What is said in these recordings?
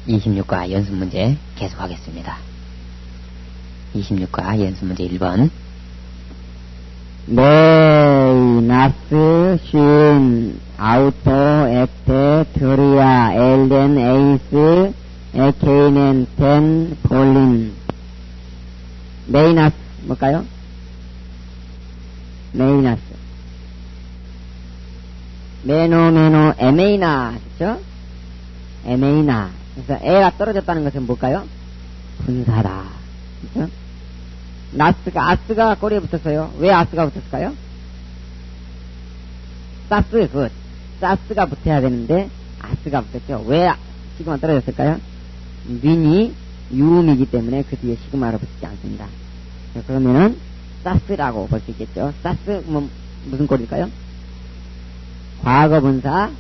26과 연습 문제 계속하겠습니다. 26과 연습 문제 1번. 메이나스 쉰 아우토 에테 트리아 엘덴 에이스 에케이넨 텐 폴린. 메이나스 뭘까요? 메이나스 메노 에메이나 그렇죠? 에메이나. 그래서 에가 떨어졌다는 것은 뭘까요? 분사다. 그렇죠? 나스가 아스가 꼬리에 붙었어요. 왜 아스가 붙었을까요? 사스 굿. 사스가 붙어야 되는데 아스가 붙었죠. 왜 시그마 떨어졌을까요? 민이 유음이기 때문에 그 뒤에 시그마로 붙지 않습니다. 그러면은 사스라고 볼 수 있겠죠. 사스 무슨 꼴일까요? 과거 분사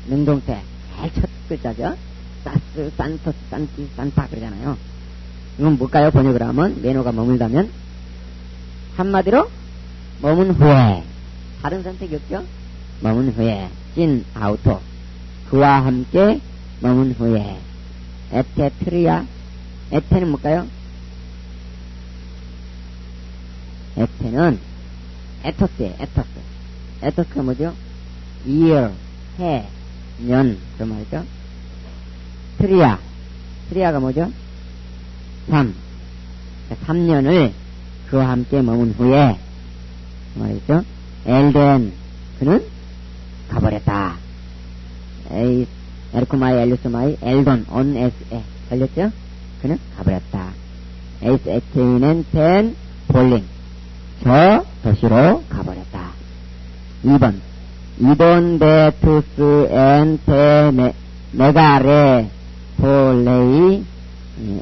능동태 제일 첫 글자죠. 사스, 산토, 산티, 산파 그러잖아요. 이건 뭘까요? 번역을 하면 메노가 머물다면 한마디로 머문 후에 다른 선택이 없죠. 머문 후에 찐 아우토 그와 함께 머문 후에 에테 트리아. 에테는 뭘까요? 에테는 에토스예요. 에토스. 에토스가 뭐죠? year, 해, 년 그런 말이죠. 트리아가 뭐죠? 3년을 그와 함께 머문 후에 말이죠. 엘덴 그는 가버렸다. 에르코마이 엘루스마이 엘돈 온 에스에 걸렸죠? 그는 가버렸다. 에이스 에케이넨 텐 볼링 저 도시로 가버렸다. 2번 이돈 데투스 엔테 메가레 폴레이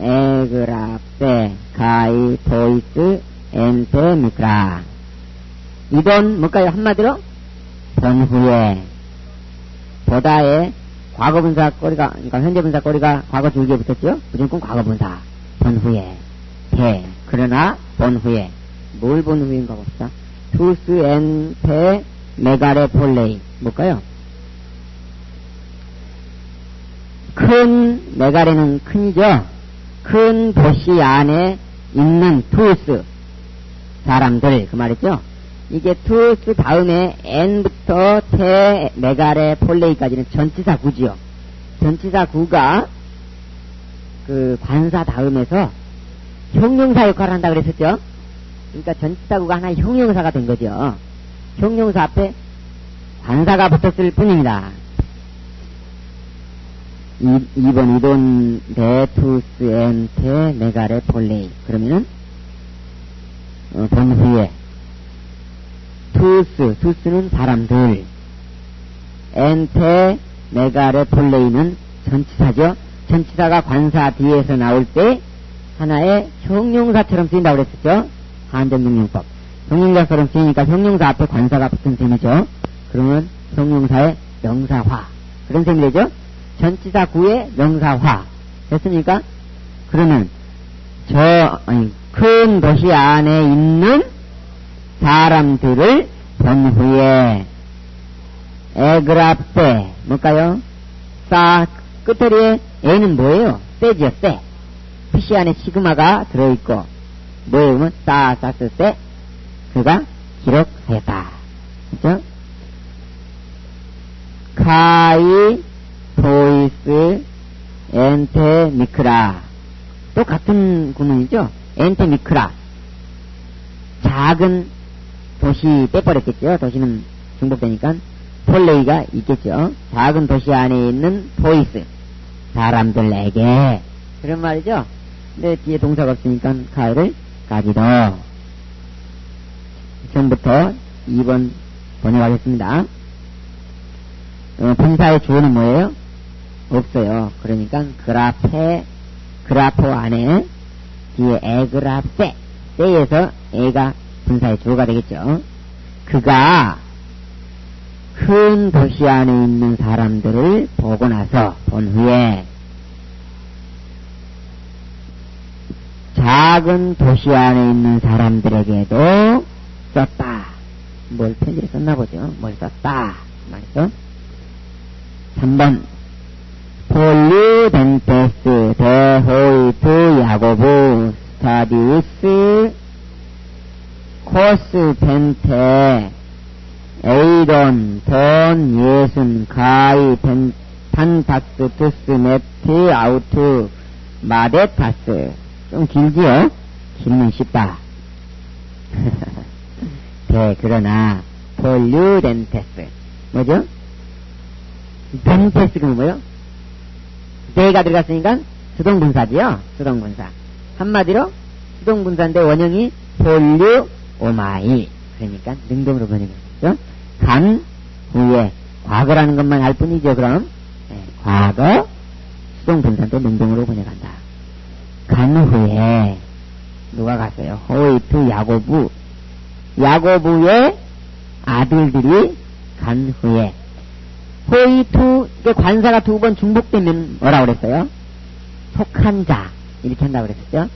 에그라페 가이 보이스 엔테 미크라. 이돈 뭘까요? 한마디로 번후에 보다에 과거분사 꼬리가 그러니까 현재분사 꼬리가 과거 줄기에 붙었죠. 무조건 과거분사 번후에 대 그러나 번후에 뭘 번후인가 봅시다. 투스 엔테 메가레 폴레이 뭘까요? 큰 메가레는 큰이죠. 큰 도시 안에 있는 투스 사람들 그 말이죠. 이게 투스 다음에 n부터 테 메가레 폴레이까지는 전치사 구지요. 전치사 구가 그 관사 다음에서 형용사 역할을 한다 그랬었죠. 그러니까 전치사 구가 하나의 형용사가 된 거죠. 형용사 앞에 관사가 붙었을 뿐입니다. 2번 이돈 데투스 엔테 메가레 폴레이 그러면은 번후에 투스는 사람들 엔테 메가레 폴레이는 전치사죠. 전치사가 관사 뒤에서 나올 때 하나의 형용사처럼 쓰인다고 그랬었죠. 한정명령법 형용사처럼 쓰이니까 형용사 앞에 관사가 붙은 셈이죠. 그러면 형용사의 명사화 그런 셈이 되죠. 전치사 구의 명사화 됐습니까? 그러면 큰 도시 안에 있는 사람들을 번후에 에그라페 뭘까요? 싸 끝자리에 에는 뭐예요? 쎄지요. 쎄. 피시 안에 시그마가 들어있고 뭐예요? 그러면 싸스 쎄 그가 기록하였다. 그렇죠? 카이 보이스 엔테 미크라 또 같은 구문이죠. 엔테 미크라 작은 도시 빼버렸겠죠. 도시는 중복되니까 폴레이가 있겠죠. 작은 도시 안에 있는 보이스 사람들에게 그런 말이죠. 근데 뒤에 동사가 없으니까 카이를 가지도. 처음부터 2번 번역하겠습니다. 분사의 주어는 뭐예요? 없어요. 그러니까 그라포 안에 뒤에 에그라페 세에서 에가 분사의 주어가 되겠죠. 그가 큰 도시 안에 있는 사람들을 보고 나서 본 후에 작은 도시 안에 있는 사람들에게도 썼다. 뭘 편지를 썼나 보죠. 뭘 썼다 말이죠. 3번 폴리덴테스 데호이트 야고부 스타디우스 코스 펜테 에이론 돈 예순 가이 판타스 투스 메트 아우트 마데타스. 좀 길지요? 길면 쉽다. 그러나 폴류덴테스 뭐죠? 덴테스가 뭐요? 데가 들어갔으니까 수동분사지요. 수동분사. 한마디로 수동분사인데 원형이 폴류 오마이. 그러니까 능동으로 번역했죠. 간 후에 과거라는 것만 알 뿐이죠. 그럼 과거 수동분사인데 능동으로 번역한다. 간 후에 누가 갔어요? 호이트 야고부. 야고부의 아들들이 간 후에 호이투, 관사가 두 번 중복되면 뭐라고 그랬어요? 속한 자 이렇게 한다고 그랬었죠.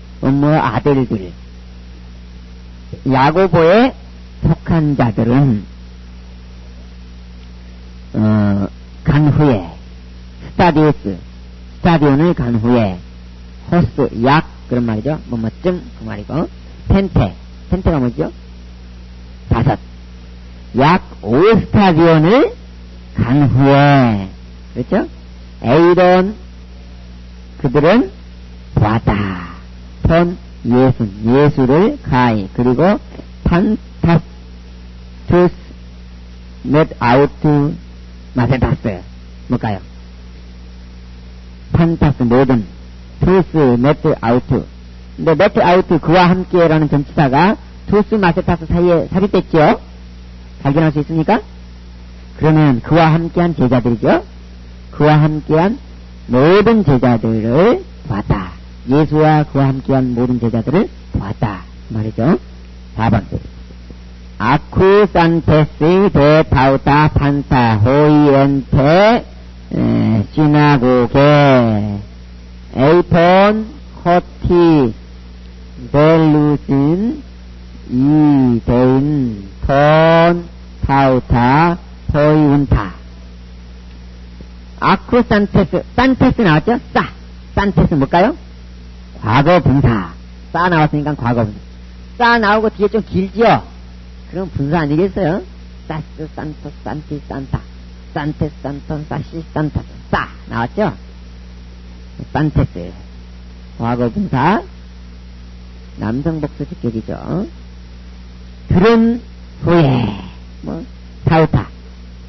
아들들. 야고보의 속한 자들은 간 후에 스타디온을 간 후에 호스 약 그런 말이죠. 뭐쯤 그 말이고 펜테가 뭐죠? 5 약 5스타디온을 간 후에 그렇죠? 에이론 그들은 보았다. 폰 예수를 가이 그리고 판타투스 맷 아우트 마세타스 뭘까요? 판타스 모든 투스 매트 아우트. 근데 매트 아우트 그와 함께라는 전치사가 투스 마세타스 사이에 삽입됐죠? 발견할 수 있습니까? 그러면 그와 함께한 제자들이죠? 그와 함께한 모든 제자들을 보았다. 예수와 그와 함께한 모든 제자들을 보았다. 말이죠. 4번. 아쿠산테스 데 타우타 판타 호이엔테 시나고게 에이폰 코티 벨루신 이데인 톤 타우타 호이운타. 아쿠산테스 산테스 나왔죠? 산테스 뭘까요? 과거 분사. 싸 나왔으니까 과거 분사. 싸 나오고 뒤에 좀 길지요? 그럼 분사 아니겠어요? 사스 산토 산티 산타 산테스 산톤 사시 산타스 싸 나왔죠? 산테스 과거 분사 남성 복수 직격이죠. 들은 후에 타우타.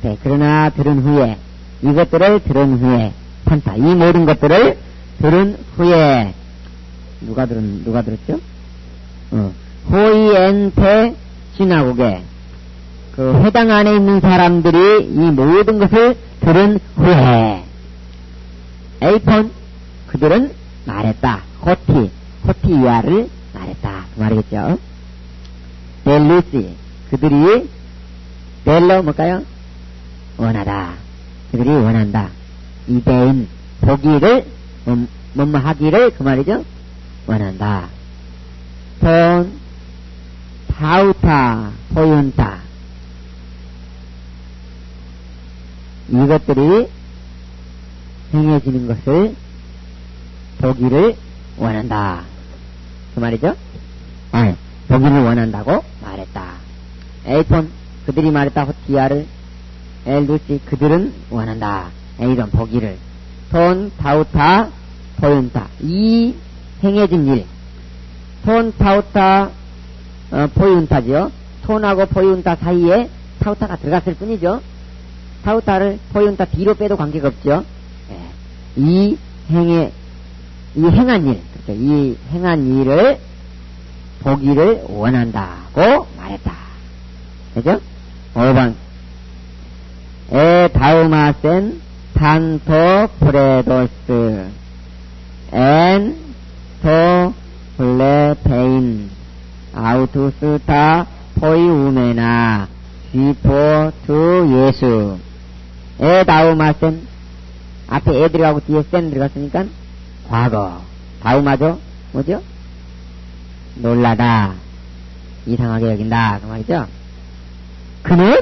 네, 그러나 들은 후에 이것들을 들은 후에 판타 이 모든 것들을 들은 후에 누가 들었죠? 호이엔테 시나고게 그 회당 안에 있는 사람들이 이 모든 것을 들은 후에 에이폰 그들은 말했다. 호티 이하를 말했다. 그 말이겠죠. 벨루시 그들이 벨로 뭘까요? 원하다. 그들이 원한다. 이데인 보기를 하기를 그 말이죠. 원한다. 돈 타우타 호윤타 이것들이 행해지는 것을 보기를 원한다. 그 말이죠. 보기를 원한다고 말했다. 에이폰 그들이 말했다. 호티아를 엘루시 그들은 원한다. 에이론 보기를 톤 타우타 포윤타 이 행해진 일 톤 타우타 포윤타죠. 톤하고 포윤타 사이에 타우타가 들어갔을 뿐이죠. 타우타를 포윤타 뒤로 빼도 관계가 없죠. 이 행한 일 그렇죠. 이 행한 일을 보기를 원한다고 말했다. 그죠? 5번 다우마센 탄토 프레도스 엔토 플레페인 아우투스타 포이우메나 before to 예수. 에 다음화센. 앞에 에 들어가고 뒤에 센 들어갔으니까 과거. 다음화죠? 뭐죠? 놀라다. 이상하게 여긴다. 그 말이죠? 그는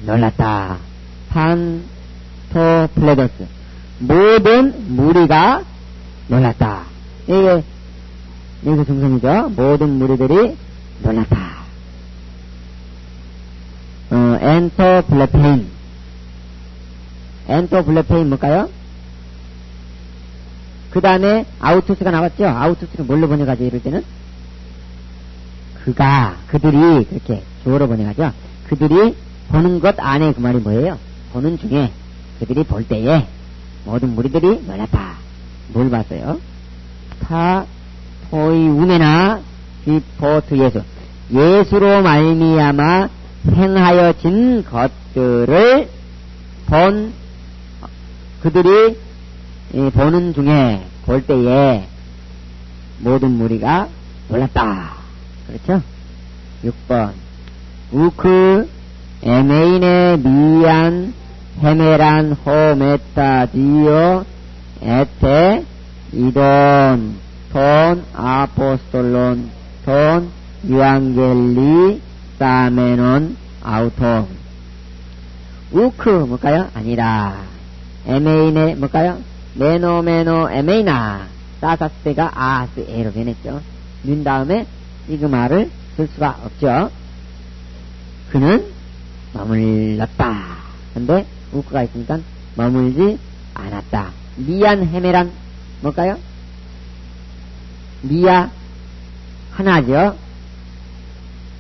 놀랐다. 판토플레도스. 모든 무리가 놀랐다. 이게 여기서 중성이죠. 모든 무리들이 놀랐다. 엔토블레페인. 엔토블레페인 뭘까요? 그 다음에 아우투스가 나왔죠. 아우투스는 뭘로 번역하죠? 이럴 때는 그들이 그렇게 주어로 번역하죠. 그들이 보는 것 안에 그 말이 뭐예요? 보는 중에 그들이 볼 때에 모든 무리들이 놀랐다. 뭘 봤어요? 토이 우메나 비포트 예수. 예수로 말미암아 행하여진 것들을 본 그들이 보는 중에 볼 때에 모든 무리가 놀랐다. 그렇죠? 6번 우크 에메인의 미안 헤메란 호메타디오 에테 이돈 돈 아포스톨론 돈 유앙겔리 사메논 아우톤. 우크 뭘까요? 아니라. 에메인의 뭘까요? 메노 에메이나. 사사스테가 아스에로 변했죠. 민 다음에 시그마를 쓸 수가 없죠. 그는 머물렀다. 근데 우크가 있으니까 머물지 않았다. 미안 헤메란 뭘까요? 미야 하나죠.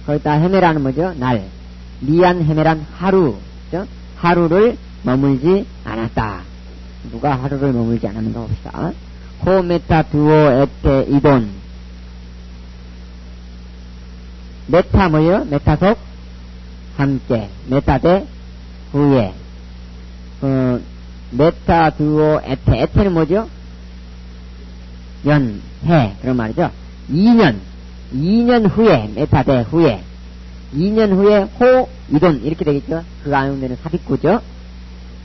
거기다 헤메라는 뭐죠? 날. 미안 헤메란 하루. 그죠? 하루를 머물지 않았다. 누가 하루를 머물지 않았는가 봅시다. 호메타 두오 에테 이돈. 메타 뭐예요? 메타속 함께. 메타대 후에. 메타 두오 에테. 에테는 뭐죠? 연, 해. 그런 말이죠. 2년 후에, 메타대 후에. 2년 후에 호, 이돈. 이렇게 되겠죠. 그 안에 삽입구죠.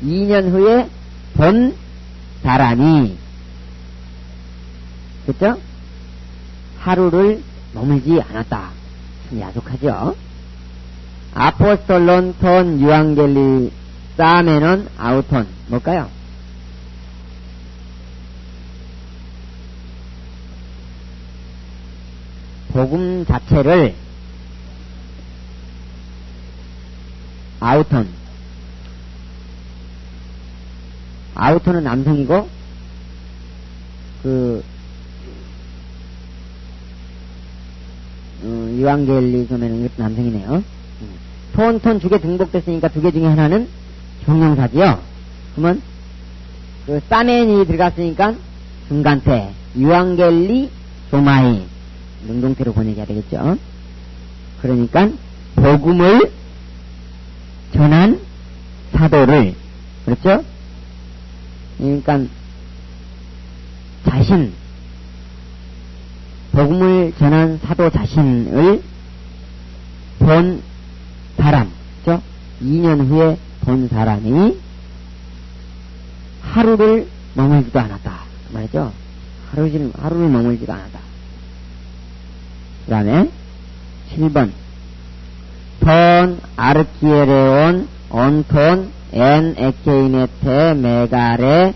2년 후에 본 사람이. 그쵸? 하루를 머물지 않았다. 참 야속하죠. 아포스톨론 톤 유앙겔리 사메논 아우톤. 뭘까요? 복음 자체를 아우톤은 남성이고 유앙겔리소면은 이것도 남성이네요. 톤 두 개 등복됐으니까 두 개 중에 하나는 형용사지요. 그러면 그 사멘이 들어갔으니까 중간태 유앙겔리 소마이 능동태로 번역해야 되겠죠. 그러니까 복음을 전한 사도를, 그렇죠? 그러니까 복음을 전한 사도 자신을 본 사람, 그렇죠? 2년 후에 본 사람이 하루를 머물지도 않았다. 그 말이죠. 하루를 머물지도 않았다. 그 다음에 7번 톤 아르키에레온 온톤 엔 에케이네테 메가레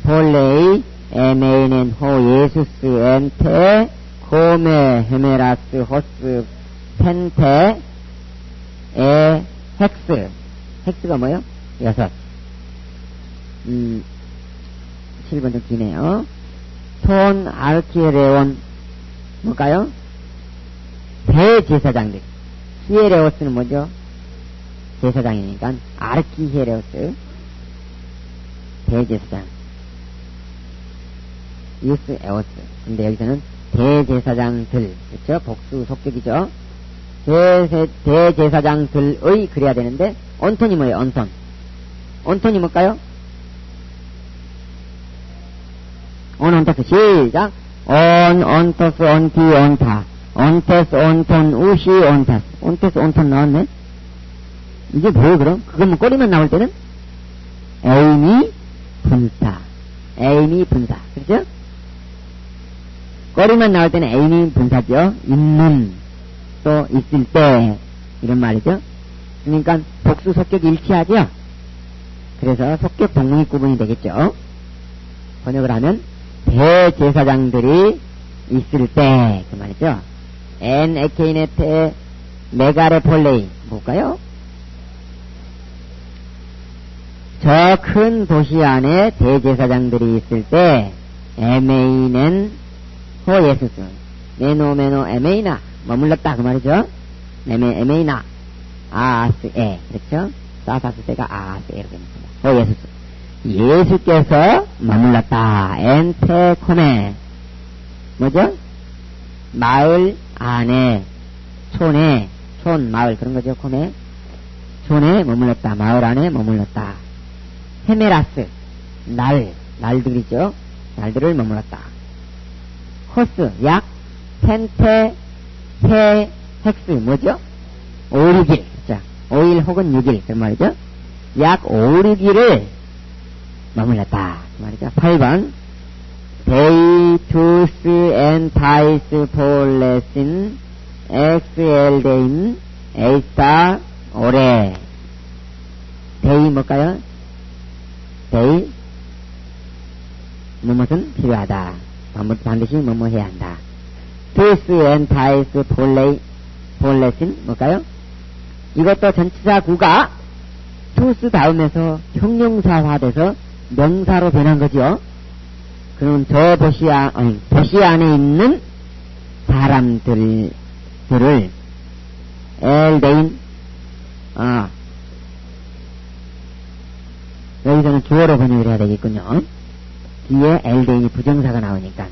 폴레이 에메이넨 호 예수스 엔테 코메 헤메라스 호스 펜테 에 헥스가 뭐요? 6. 7번 좀 기네요. 톤 아르키에레온 뭘까요? 대제사장들. 히에레오스는 뭐죠? 제사장이니까 아르키히에레오스 대제사장 유스 에오스. 근데 여기서는 대제사장들, 그렇죠? 복수 속격이죠. 대제사장들의 그래야 되는데 온톤이 뭐예요? 온톤이 뭘까요? 온토스 시작. 온토스 온티 온타 온테스 온톤 우시 온타스. 온테스 온톤 나왔네. 이게 뭐예요, 그럼? 그건 뭐 꼬리만 나올 때는? 애인이 분사. 애인이 분사. 그렇죠? 꼬리만 나올 때는 애인이 분사죠. 있는, 또 있을 때, 이런 말이죠. 그러니까 복수 속격이 일치하죠. 그래서 속격 동문이 구분이 되겠죠. 번역을 하면 대제사장들이 있을 때, 그 말이죠. 엔 에케이네테 메가레 폴레이 뭘까요? 저 큰 도시 안에 대제사장들이 있을 때 에메이넨 호 예수스 메노 에메이나 머물렀다 그 말이죠. 에메이나 아스에 그렇죠. 사사스세가 아스에로 됩니다. 호 예수스 예수께서 머물렀다. 엔테코메 뭐죠? 마을 안에 촌에 촌 마을 그런 거죠. 코메 촌에 머물렀다. 마을 안에 머물렀다. 헤메라스 날들이죠. 날들을 머물렀다. 호스 약 텐테 테 헥스 뭐죠? 5, 6일 자 5일 혹은 6일 그런 말이죠. 약 5, 6일을 머물렀다 그 말이죠. 8번 데이투스 엔 타이스 폴레신 엑스엘데인 에이스타 오레 데이 뭘까요? 데이 무엇은 필요하다. 반드시 뭐뭐 해야 한다. 투스 앤 타이스 폴레신 뭘까요? 이것도 전치사 구가 투스 다음에서 형용사화돼서 명사로 변한 거죠. 그럼 저 도시 안에 있는 사람들을 엘데인 여기서는 주어로 번역을 해야 되겠군요. 뒤에 엘데인이 부정사가 나오니까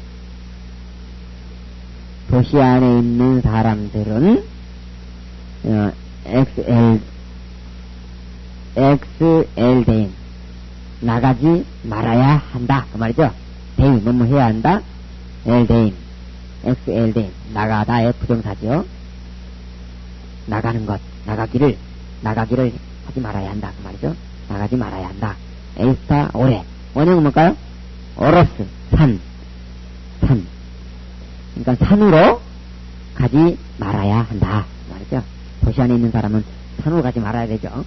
도시 안에 있는 사람들은 엑스엘데인 나가지 말아야 한다 그 말이죠. 데인 뭐뭐 해야 한다. 엘데인 엑스엘데인 나가다의 부정사죠. 나가는 것 나가기를 하지 말아야 한다 그 말이죠. 나가지 말아야 한다. 에이스타 오레 원형은 뭘까요? 오로스 산 그러니까 산으로 가지 말아야 한다 그 말이죠. 도시 안에 있는 사람은 산으로 가지 말아야 되죠.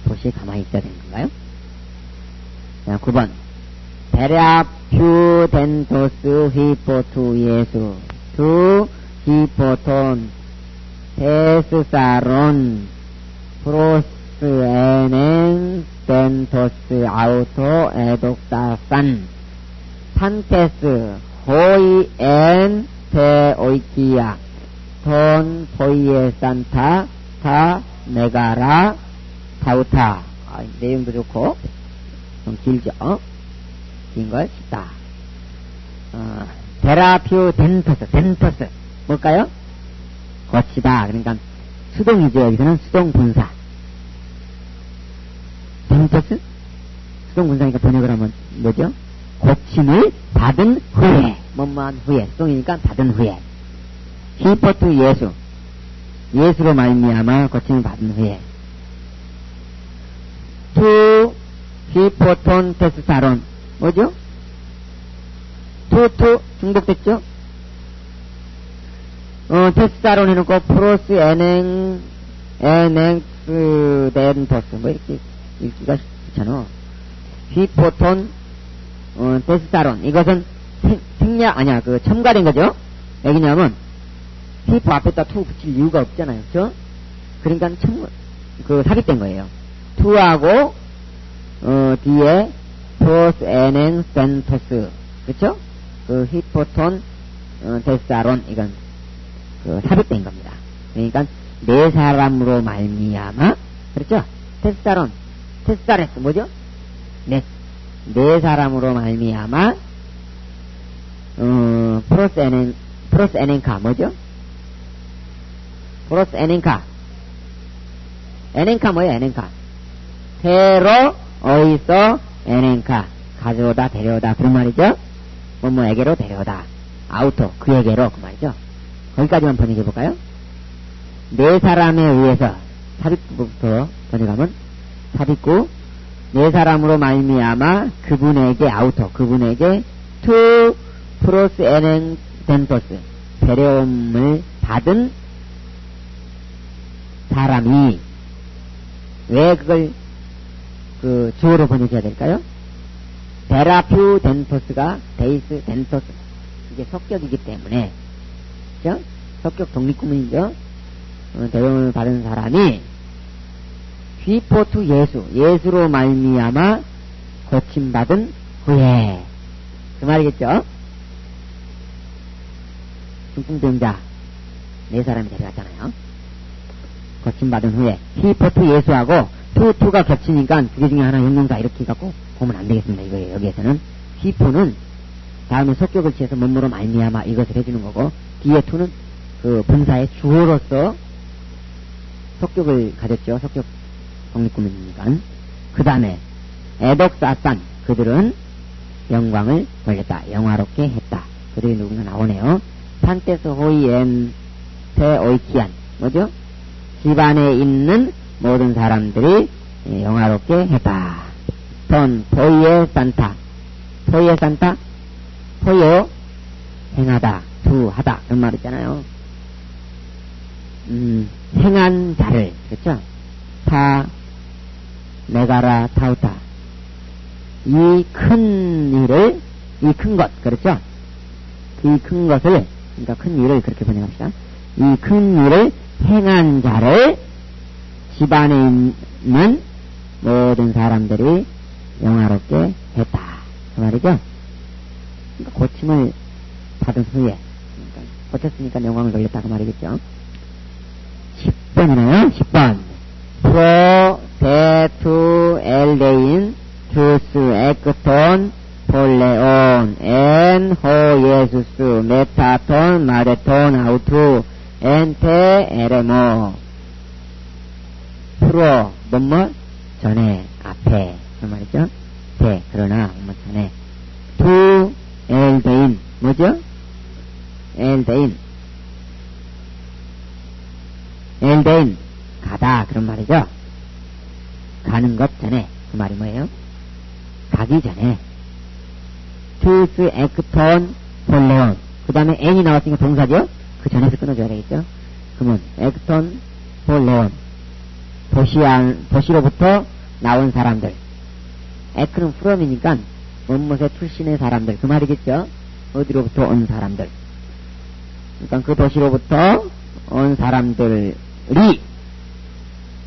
도시에 가만히 있어야 되는 건가요? 자, 9번 데라퓨 덴토스 히포투 예수 두 히포톤 테스사론 프로스 에넨 덴토스 아우토 에독사산 판테스 호이 엔 테오이키야 톤 포이에 산타 타 메가라 타우타 내용도 좋고 좀 길죠. 긴 걸 쉽다. 데라퓨 덴토스 뭘까요? 거치다. 그러니까 수동이죠. 여기서는 수동 분사. 덴토스 수동 분사니까 번역을 하면 뭐죠? 고침을 받은 후에 뭐뭐한 후에 수동이니까 받은 후에 히포투 예수로 말미암아 고침을 받은 후에 투 히포톤 테스사론 뭐죠? 투 중복됐죠? 테스사론 해놓고 프로스 에넥스 덴토스 뭐 이렇게 읽기가 좋잖아. 히포톤 테스사론 이것은 생략 아니야 그 첨가된 거죠. 왜냐하면 히포 앞에다 투 붙일 이유가 없잖아요. 그렇죠? 그러니까 그 삽입된 거예요. 투하고 뒤에 프로스 에넨 센토스 그렇죠? 그 히포톤 테스사론 이건 그 삽입된 겁니다. 그러니까 네 사람으로 말미암아 그렇죠? 테스사레스 뭐죠? 네 사람으로 말미암아 프로스 에넨카 뭐죠? 프로스 에넨카 뭐예요? 에넨카 테로 어이서 에넨카 가져오다 데려오다 그런 말이죠. 뭐뭐에게로 데려오다 아우토 그에게로 그 말이죠. 거기까지만 번역해 볼까요? 네 사람에 의해서 삽입구부터 번역하면 삽입구 네 사람으로 말미암아 그분에게 아우터 그분에게 투 프로스 에넨 덴토스 배려움을 받은 사람이 왜 그걸 그 주어로 번역해야 될까요? 베라퓨 덴토스가 데이스 덴토스 이게 석격이기 때문에 그죠? 석격 독립구문이죠. 배려움을 받은 사람이 휘포투 예수로 말미암아 고침받은 후에 그 말이겠죠. 중풍병자 네 사람이 데려갔잖아요. 고침받은 후에 휘포투 예수하고 투가 겹치니까 두 개 중에 하나 형용사 이렇게 갖고 보면 안 되겠습니다. 이거예요. 여기에서는 휘포는 다음에 속격을 취해서 몸으로 말미암아 이것을 해주는 거고 뒤에 투는 그 분사의 주어로서 속격을 가졌죠. 속격 독립구문이니까. 그 다음에 에덕사산 그들은 영광을 돌렸다. 영화롭게 했다. 그들이 누군가 나오네요. 판테스 호이엔 테오이키안 뭐죠? 집안에 있는 모든 사람들이 영화롭게 했다. 돈 포이에 산타 포요 행하다 두하다 그런 말 있잖아요. 행한 자를 그렇죠? 타 메가라 타우타 이 큰 일을 이 큰 것 그렇죠? 이 큰 것을 그러니까 큰 일을 그렇게 번역합시다. 이 큰 일을 행한 자를 집안에 있는 모든 사람들이 영화롭게 했다 그 말이죠. 그러니까 고침을 받은 후에 그러니까 고쳤으니까 영광을 돌렸다 그 말이겠죠. 10번이네요. 10번 프로 데투 엘데인 투스 에크톤 폴레온 엔 호예수스 메타톤 마데톤 아우투 엔테 에레모 프로 뭐뭐 전에 앞에 그 말이죠. 대 그러나 뭐 전에 투 엘데인 뭐죠? 엘데인 가다 그런 말이죠. 가는 것 전에 그 말이 뭐예요? 가기 전에 투스 에크톤 폴레온 그 다음에 n이 나왔으니까 동사죠. 그 전에서 끊어줘야 되겠죠. 그러면 에크톤 폴레온 도시로부터 나온 사람들 에크는 프롬이니까 원못의 출신의 사람들 그 말이겠죠. 어디로부터 온 사람들 그러니까 그 도시로부터 온 사람들이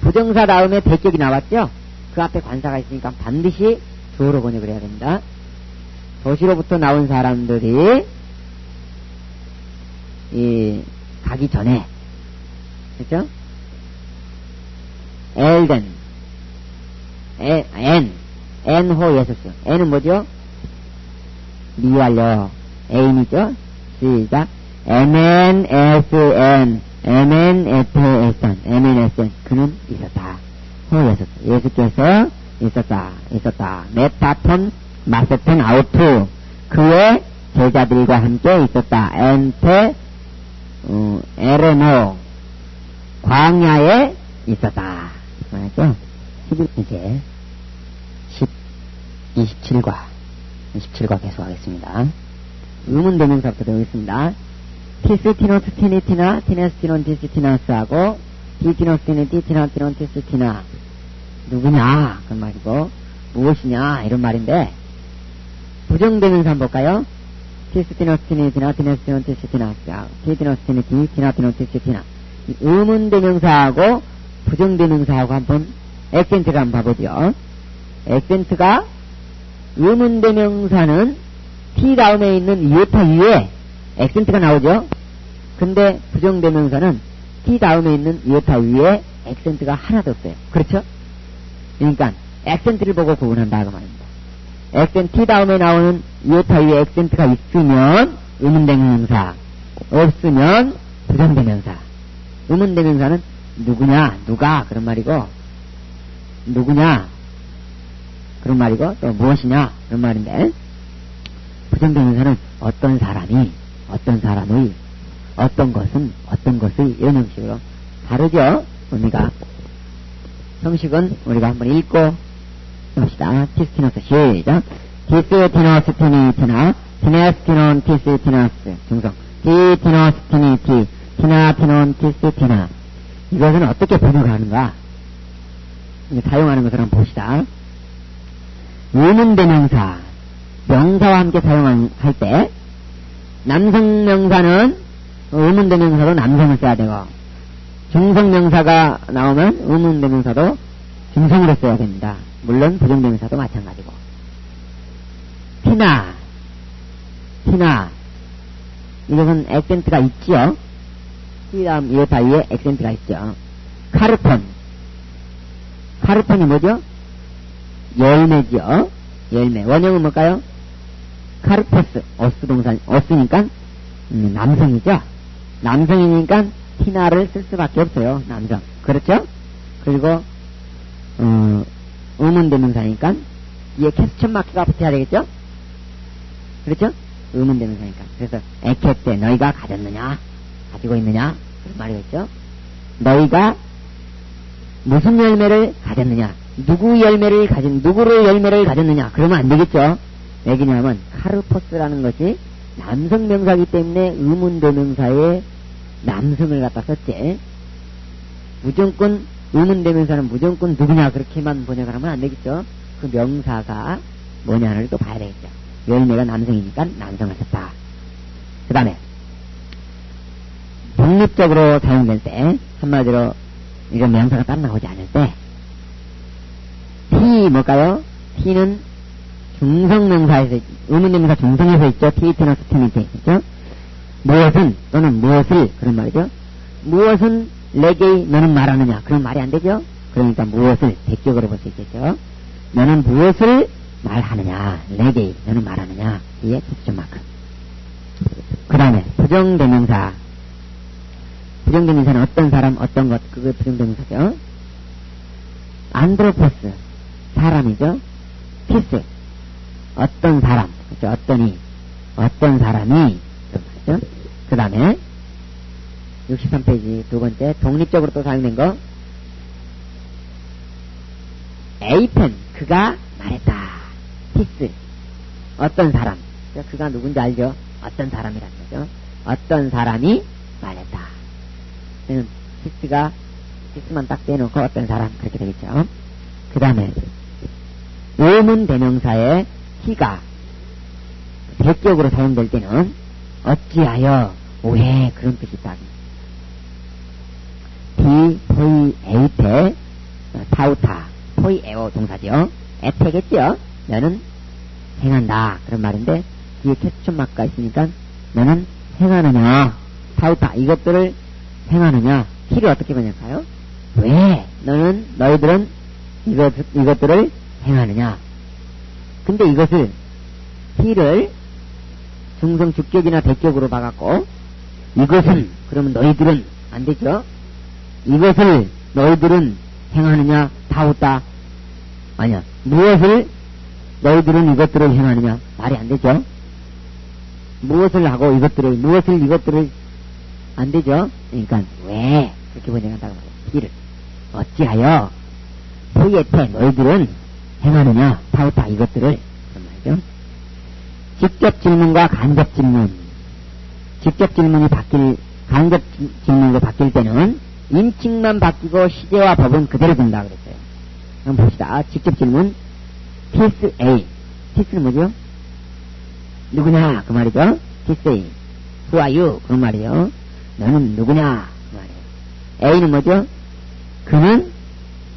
부정사 다음에 대격이 나왔죠. 그 앞에 관사가 있으니까 반드시 주어로 번역을 해야 됩니다. 도시로부터 나온 사람들이 가기 전에 그렇죠? 엘덴 엔호 예수스 N은 뭐죠? 미완료 N이죠? 시작 MNSN MNSN 그는 있었다. 호 예수스 예수께서 있었다. 메타톤 마세톤 아우투 그의 제자들과 함께 있었다. 엔테 에레노 광야에 있었다. 맞죠? 11이제 27과 계속하겠습니다. 의문대명사부터 배우겠습니다. 티스티노스 티니티나 티네스티논 티스티나스하고 티티노스 티니티 티나티논 티스티나 누구냐 그런 말이고 무엇이냐 이런 말인데 부정대명사 한번 볼까요? 티스티노스 티니티나 티네스티논 티스티나스 티티노스 티니티 티나티논 티스티나 의문대명사하고 부정대명사하고 한번 액센트를 한번 봐보죠. 액센트가 의문대명사는 T 다음에 있는 이오타 위에 액센트가 나오죠. 근데 부정대명사는 T 다음에 있는 이오타 위에 액센트가 하나도 없어요. 그렇죠? 그러니까 액센트를 보고 구분한다 그 말입니다. 액센트 T 다음에 나오는 이오타 위에 액센트가 있으면 의문대명사 없으면 부정대명사. 의문대명사는 누구냐 누가 그런 말이고 누구냐 그런 말이고 또 무엇이냐 그런 말인데 부정대명사는 어떤 사람이 어떤 사람의 어떤 것은 어떤 것의 이런 형식으로 다르죠? 의미가. 형식은 우리가 한번 읽고 봅시다. 티스티노스 시작. 티스티노스티니티나 티네스티논 티스티노스 중성 티티노스티니티 티나티논 티스티나. 이것은 어떻게 번역하는가? 사용하는 것을 한번 봅시다. 의문대명사 명사와 함께 사용할 때 남성 명사는 의문대명사도 남성을 써야 되고 중성명사가 나오면 의문대명사도 중성으로 써야 됩니다. 물론 부정대명사도 마찬가지고. 티나 이것은 액센트가 있지요. 티 다음 이오타 위에 액센트가 있죠. 카르폰이 뭐죠? 열매죠. 열매. 원형은 뭘까요? 카르포스. 어스 동산. 어스니까 남성이죠. 남성이니까 티나를 쓸 수밖에 없어요. 남성. 그렇죠? 그리고 의문대명사니까 뒤에 캐스천 마크가 붙어야 되겠죠? 그렇죠? 의문대명사니까. 그래서 에케 때 너희가 가졌느냐? 가지고 있느냐? 그런 말이겠죠? 너희가 무슨 열매를 가졌느냐? 누구를 열매를 가졌느냐? 그러면 안 되겠죠? 왜냐하면 카르포스라는 것이 남성 명사이기 때문에 의문대명사에 남성을 갖다 썼지. 무조건 의문대명사는 무조건 누구냐 그렇게만 번역을 하면 안 되겠죠. 그 명사가 뭐냐를 또 봐야 되겠죠. 열매가 남성이니까 남성을 썼다. 그 다음에 독립적으로 사용될 때 한마디로 이런 명사가 딱 나오지 않을 때 티 뭘까요? 티는 중성명사에서 의문대명사 중성에서 있죠. 티티너스 티니티 있죠. 무엇은 또는 무엇을 그런 말이죠. 무엇은 레게이 너는 말하느냐 그런 말이 안 되죠. 그러니까 무엇을 대격으로 볼 수 있겠죠. 너는 무엇을 말하느냐 레게이 너는 말하느냐 뒤에 question 마크. 그 다음에 부정대명사는 어떤 사람 어떤 것 그게 부정대명사죠. 안드로포스 사람이죠. 피스 어떤 사람 그렇죠. 어떤 사람이 그런 말이죠. 그 다음에 63페이지 두 번째 독립적으로 또 사용된 거 에이펜 그가 말했다. 피스 어떤 사람 그가 누군지 알죠. 어떤 사람이라는 거죠. 어떤 사람이 말했다. 피스만 딱 떼놓고 어떤 사람 그렇게 되겠죠. 그 다음에 의문대명사에 히가 대격으로 사용될 때는 어찌하여 왜 그런 뜻이 있다. 디 포이 에이테 타우타 포이 에오 동사죠. 에테겠죠. 너는 행한다 그런 말인데 뒤에 캡션 마크가 있으니까 너는 행하느냐 타우타 이것들을 행하느냐 히를 어떻게 번역할까요? 왜 너희들은 이것들을 행하느냐. 근데 이것을 히를 중성 주격이나 대격으로 봐갖고 이것은 그러면 너희들은 안 되죠. 이것을 너희들은 행하느냐 타우다 아니야. 무엇을 너희들은 이것들을 행하느냐 말이 안 되죠. 무엇을 하고 이것들을 안 되죠. 그러니까 왜 그렇게 번역한다고 말이야. 히를 어찌하여 포이에테 너희들은 행하느냐 타우타 이것들을 그런 말이죠. 직접 질문과 간접 질문. 직접 질문이 간접 질문으로 바뀔 때는 인칭만 바뀌고 시제와 법은 그대로 된다 그랬어요. 한번 봅시다. 직접 질문 티스 A. 티스는 뭐죠? 누구냐 그 말이죠. 티스 A. Who are you? 그런 말이에요. 너는 누구냐 그 말이에요. A는 뭐죠? 그는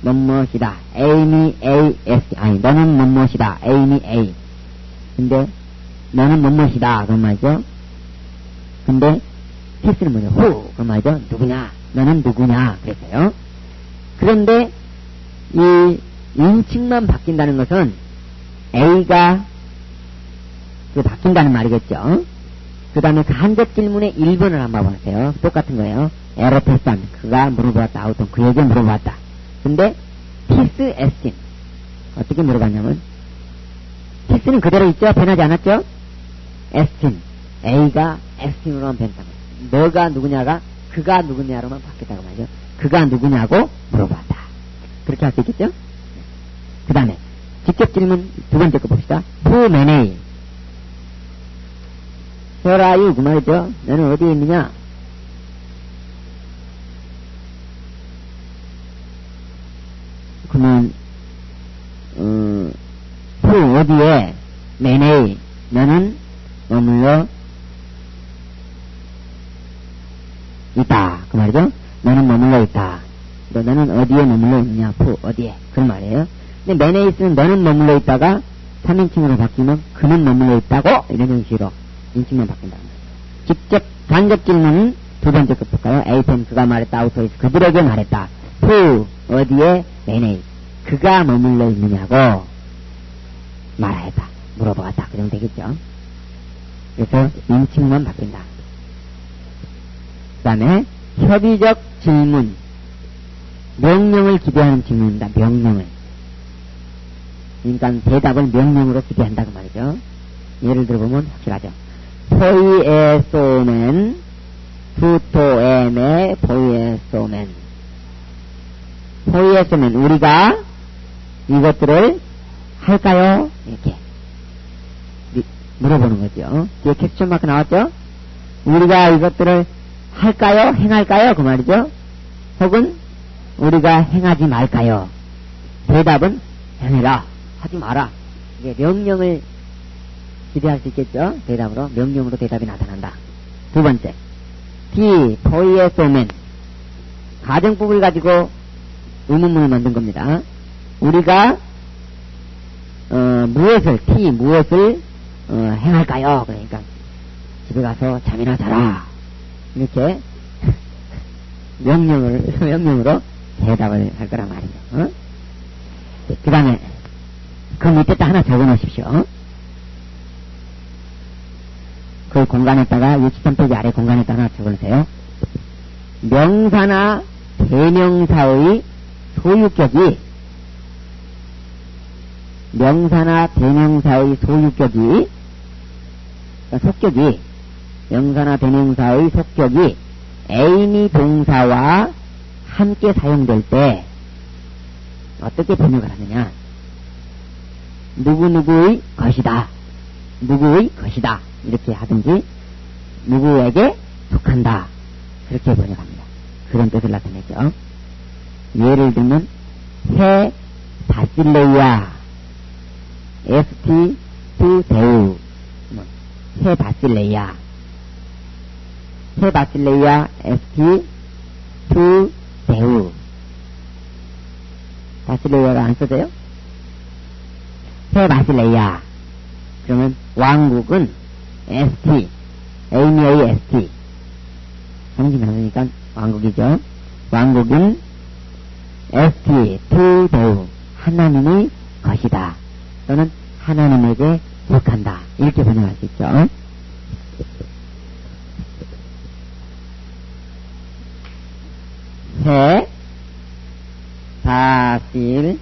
뭐뭐이다. A미 A-S. 아니 너는 뭐뭐이다. A미 A. 근데 너는 뭐뭐이다 그런 말이죠. 근데 티스는 뭐죠? Who 그런 말이죠. 누구냐 너는 누구냐 그랬어요. 그런데 이 인칭만 바뀐다는 것은 A가 바뀐다는 말이겠죠. 그 다음에 간접 질문의 1번을 한번 봐보세요. 똑같은 거예요. 에로테산 그가 물어보았다. 아우톤 그에게 물어보았다. 근데 티스 에스틴 어떻게 물어봤냐면 티스는 그대로 있죠. 변하지 않았죠. 에스틴 A가 에스틴으로만 변했다고. 너가 누구냐가 그가 누구냐로만 바뀌었다고 말이죠. 그가 누구냐고 물어봤다. 그렇게 할 수 있겠죠? 그 다음에 직접 질문 두 번째 거 봅시다. Who many? Where are you? 그 말이죠. 너는 어디에 있느냐? 그러면 who 어디에? many 너는 머물러 있다. 그 말이죠. 너는 머물러 있다. 너는 어디에 머물러 있느냐? who 어디에? 그런 말이에요. 근데 many 있으면 너는 머물러 있다가 3인칭으로 바뀌면 그는 머물러 있다고 이런 형식으로 인칭만 바뀐다. 직접 간접 질문은 두 번째 거 볼까요? A편 그가 말했다. 아우토이스 그들에게 말했다. who 어디에? many 그가 머물러 있느냐고 말하였다. 물어보았다. 그 정도 되겠죠. 그래서 인칭만 바뀐다. 그 다음에 협의적 질문 명령을 기대하는 질문입니다. 명령을. 그러니까 대답을 명령으로 기대한다고 말이죠. 예를 들어보면 확실하죠. 포이에소멘 투토엠에 포이에소멘 포이에소멘 우리가 이것들을 할까요? 이렇게 물어보는 거죠. 뒤에 캡션 마크 나왔죠? 우리가 이것들을 할까요? 행할까요? 그 말이죠. 혹은 우리가 행하지 말까요? 대답은 행해라. 하지 마라. 이게 명령을 기대할 수 있겠죠? 대답으로. 명령으로 대답이 나타난다. 두 번째. T, 포이에소멘. 가정법을 가지고 의문문을 만든 겁니다. 우리가, 무엇을, 행할까요? 그러니까, 집에 가서 잠이나 자라. 이렇게, 명령으로 대답을 할 거란 말이죠. 그 다음에, 그 밑에다 하나 적어 놓으십시오. 그 공간에다가 63페이지 아래 공간에다 하나 적어 놓으세요. 명사나 대명사의 소유격이 속격이 명사나 대명사의 속격이 애인이 동사와 함께 사용될 때 어떻게 번역을 하느냐? 누구누구의 것이다. 이렇게 하든지 누구에게 속한다. 그렇게 번역합니다. 그런 뜻을 나타내죠. 예를 들면 해 바실레이아 st to 대우 해 바실레이아 st to 대우 바실레이아가 안 써져요? 해 바실레이아 그러면 왕국은 st 에이미의 st 성질이 나오니까 왕국이죠. 왕국은 st to 대우 하나님의 것이다. 또는 하나님에게 속한다. 이렇게 번역할 수 있죠. 해 바실레이아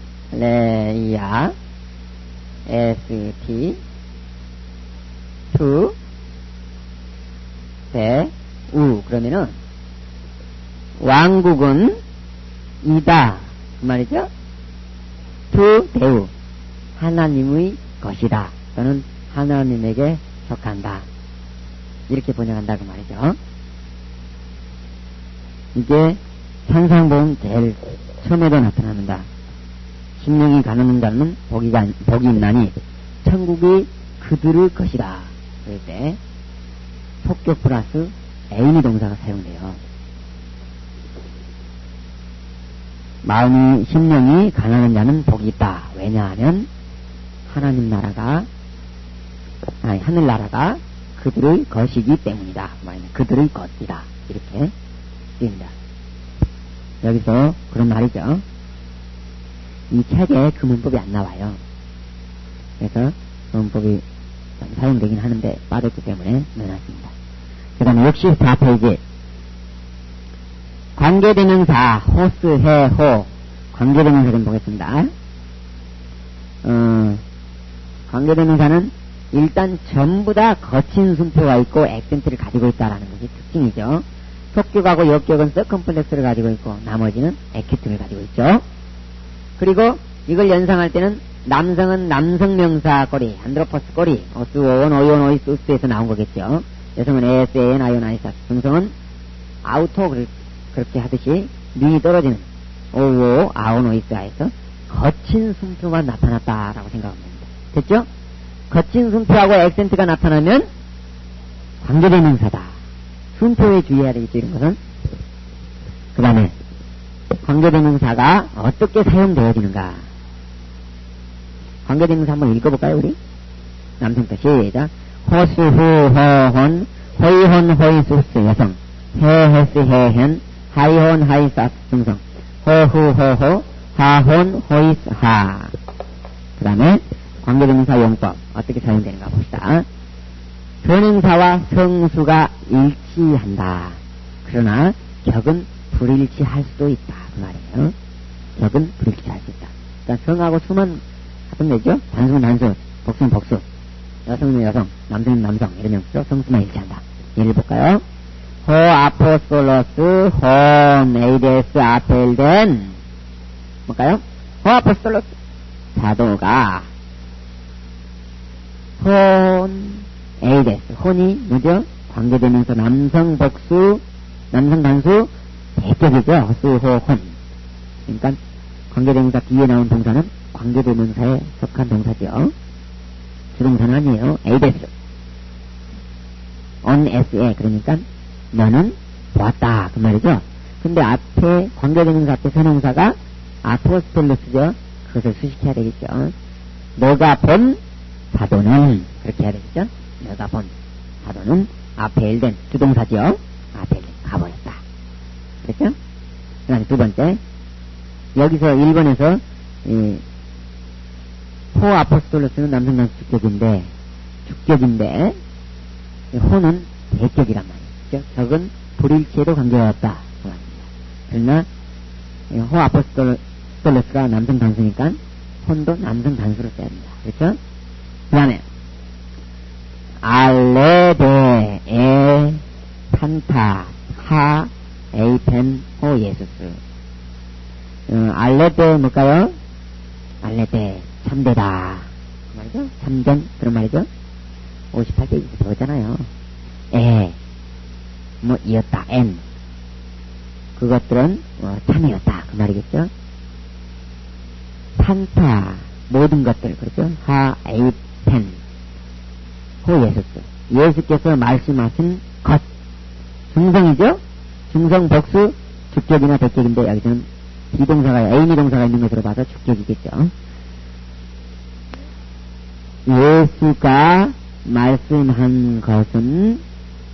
st to 대우 그러면은 왕국은 이다 그 말이죠. to 대우 하나님의 것이다 또는 하나님에게 속한다 이렇게 번역한다 그 말이죠. 이게 상상본 제일 처음에도 나타납니다. 심령이 가난한 자는 복이 있나니 천국이 그들의 것이다. 그럴 때 속격 플러스 애인이 동사가 사용돼요. 심령이 가난한 자는 복이 있다. 왜냐하면 하늘나라가 그들의 것이기 때문이다. 그들의 것이다. 이렇게 쓰입니다. 여기서 그런 말이죠. 이 책에 그 문법이 안 나와요. 그래서 그 문법이 사용되긴 하는데 빠졌기 때문에 넣어놨습니다. 그 다음에 64페이지 관계대명사 호스, 해, 호 관계대명사 좀 보겠습니다. 관계대명사는 일단 전부 다 거친 순표가 있고 액센트를 가지고 있다라는 것이 특징이죠. 속격하고 역격은 서컴플렉스를 가지고 있고 나머지는 에큐트를 가지고 있죠. 그리고 이걸 연상할 때는 남성은 남성명사 꼬리, 안드로포스 꼬리, 어스, 오온, 오이온, 오이스, 우스에서 나온 거겠죠. 여성은 에스, 에엔, 아이온, 아이사스, 중성은 아우토 그렇게 하듯이 미 떨어지는 오오, 아온, 오이스, 아에서 거친 숨표만 나타났다라고 생각하면 됩니다. 됐죠? 거친 숨표하고 액센트가 나타나면 관계대명사다. 숨표에 주의해야 되겠죠, 이런 것은. 그 다음에 관계대명사가 어떻게 사용되어지는가. 관계대명사 한번 읽어볼까요, 우리? 남성부터 시작. 호수, 후, 허혼, 호이혼, 호이수스, 여성. 헤헤스, 헤헨, 하이혼, 하이사스, 중성. 호후, 호호, 하혼, 호이스, 하. 그 다음에 관계대명사 용법 어떻게 사용되는가 봅시다. 선행사와 성수가 일치한다. 그러나 격은 불일치할 수도 있다. 그 말이에요. 격은 불일치할 수 있다. 그러니까 성하고 수만 같으면 되죠. 단수는 단수, 복수는 복수, 여성은 여성, 남성은 남성 이러면서 성수만 일치한다. 예를 볼까요? 호 아포솔로스 혼 에이데스 아펠덴 뭘까요? 호 아포솔로스 사도가 혼 에이데스 혼이 뭐죠? 관계되면서 남성 복수 남성 단수 대격이죠. 수호혼. 그러니까 관계대명사 뒤에 나온 동사는 관계대명사에 속한 동사죠. 주동사는 아니에요. 에이데스 on sa 그러니까 너는 보았다 그 말이죠. 근데 앞에 관계대명사 앞에 선행사가 아포스톨로스죠. 그것을 수식해야 되겠죠. 너가 본 사도는 그렇게 해야 되겠죠. 너가 본 사도는 앞에 일된 주동사죠. 앞에 일된 가버렸다. 그렇죠? 그 다음에 두 번째 여기서 1번에서 호 아포스톨로스는 남성 단수 주격인데 호는 대격이란 말이죠. 적은 불일치에도 관계가 없다. 그러나 호 아포스톨로스가 남성 단수니까 혼도 남성 단수로 써야 합니다. 그렇죠? 그 다음에 알레데 에 판타 하 에이펜 호 예수스. 알레데 뭘까요? 알레데 참되다 그 말이죠. 참된 그런 말이죠. 58페이지 배웠잖아요. 뭐 이었다 엔 그것들은 참이었다 그 말이겠죠. 판타 모든 것들 그렇죠. 하 에이펜 호 예수스 예수께서 말씀하신 것 중성이죠. 중성 복수 주격이나 대격인데 여기서는 비동사가 에이미 동사가 있는 것으로 봐서 주격이겠죠. 예수가 말씀한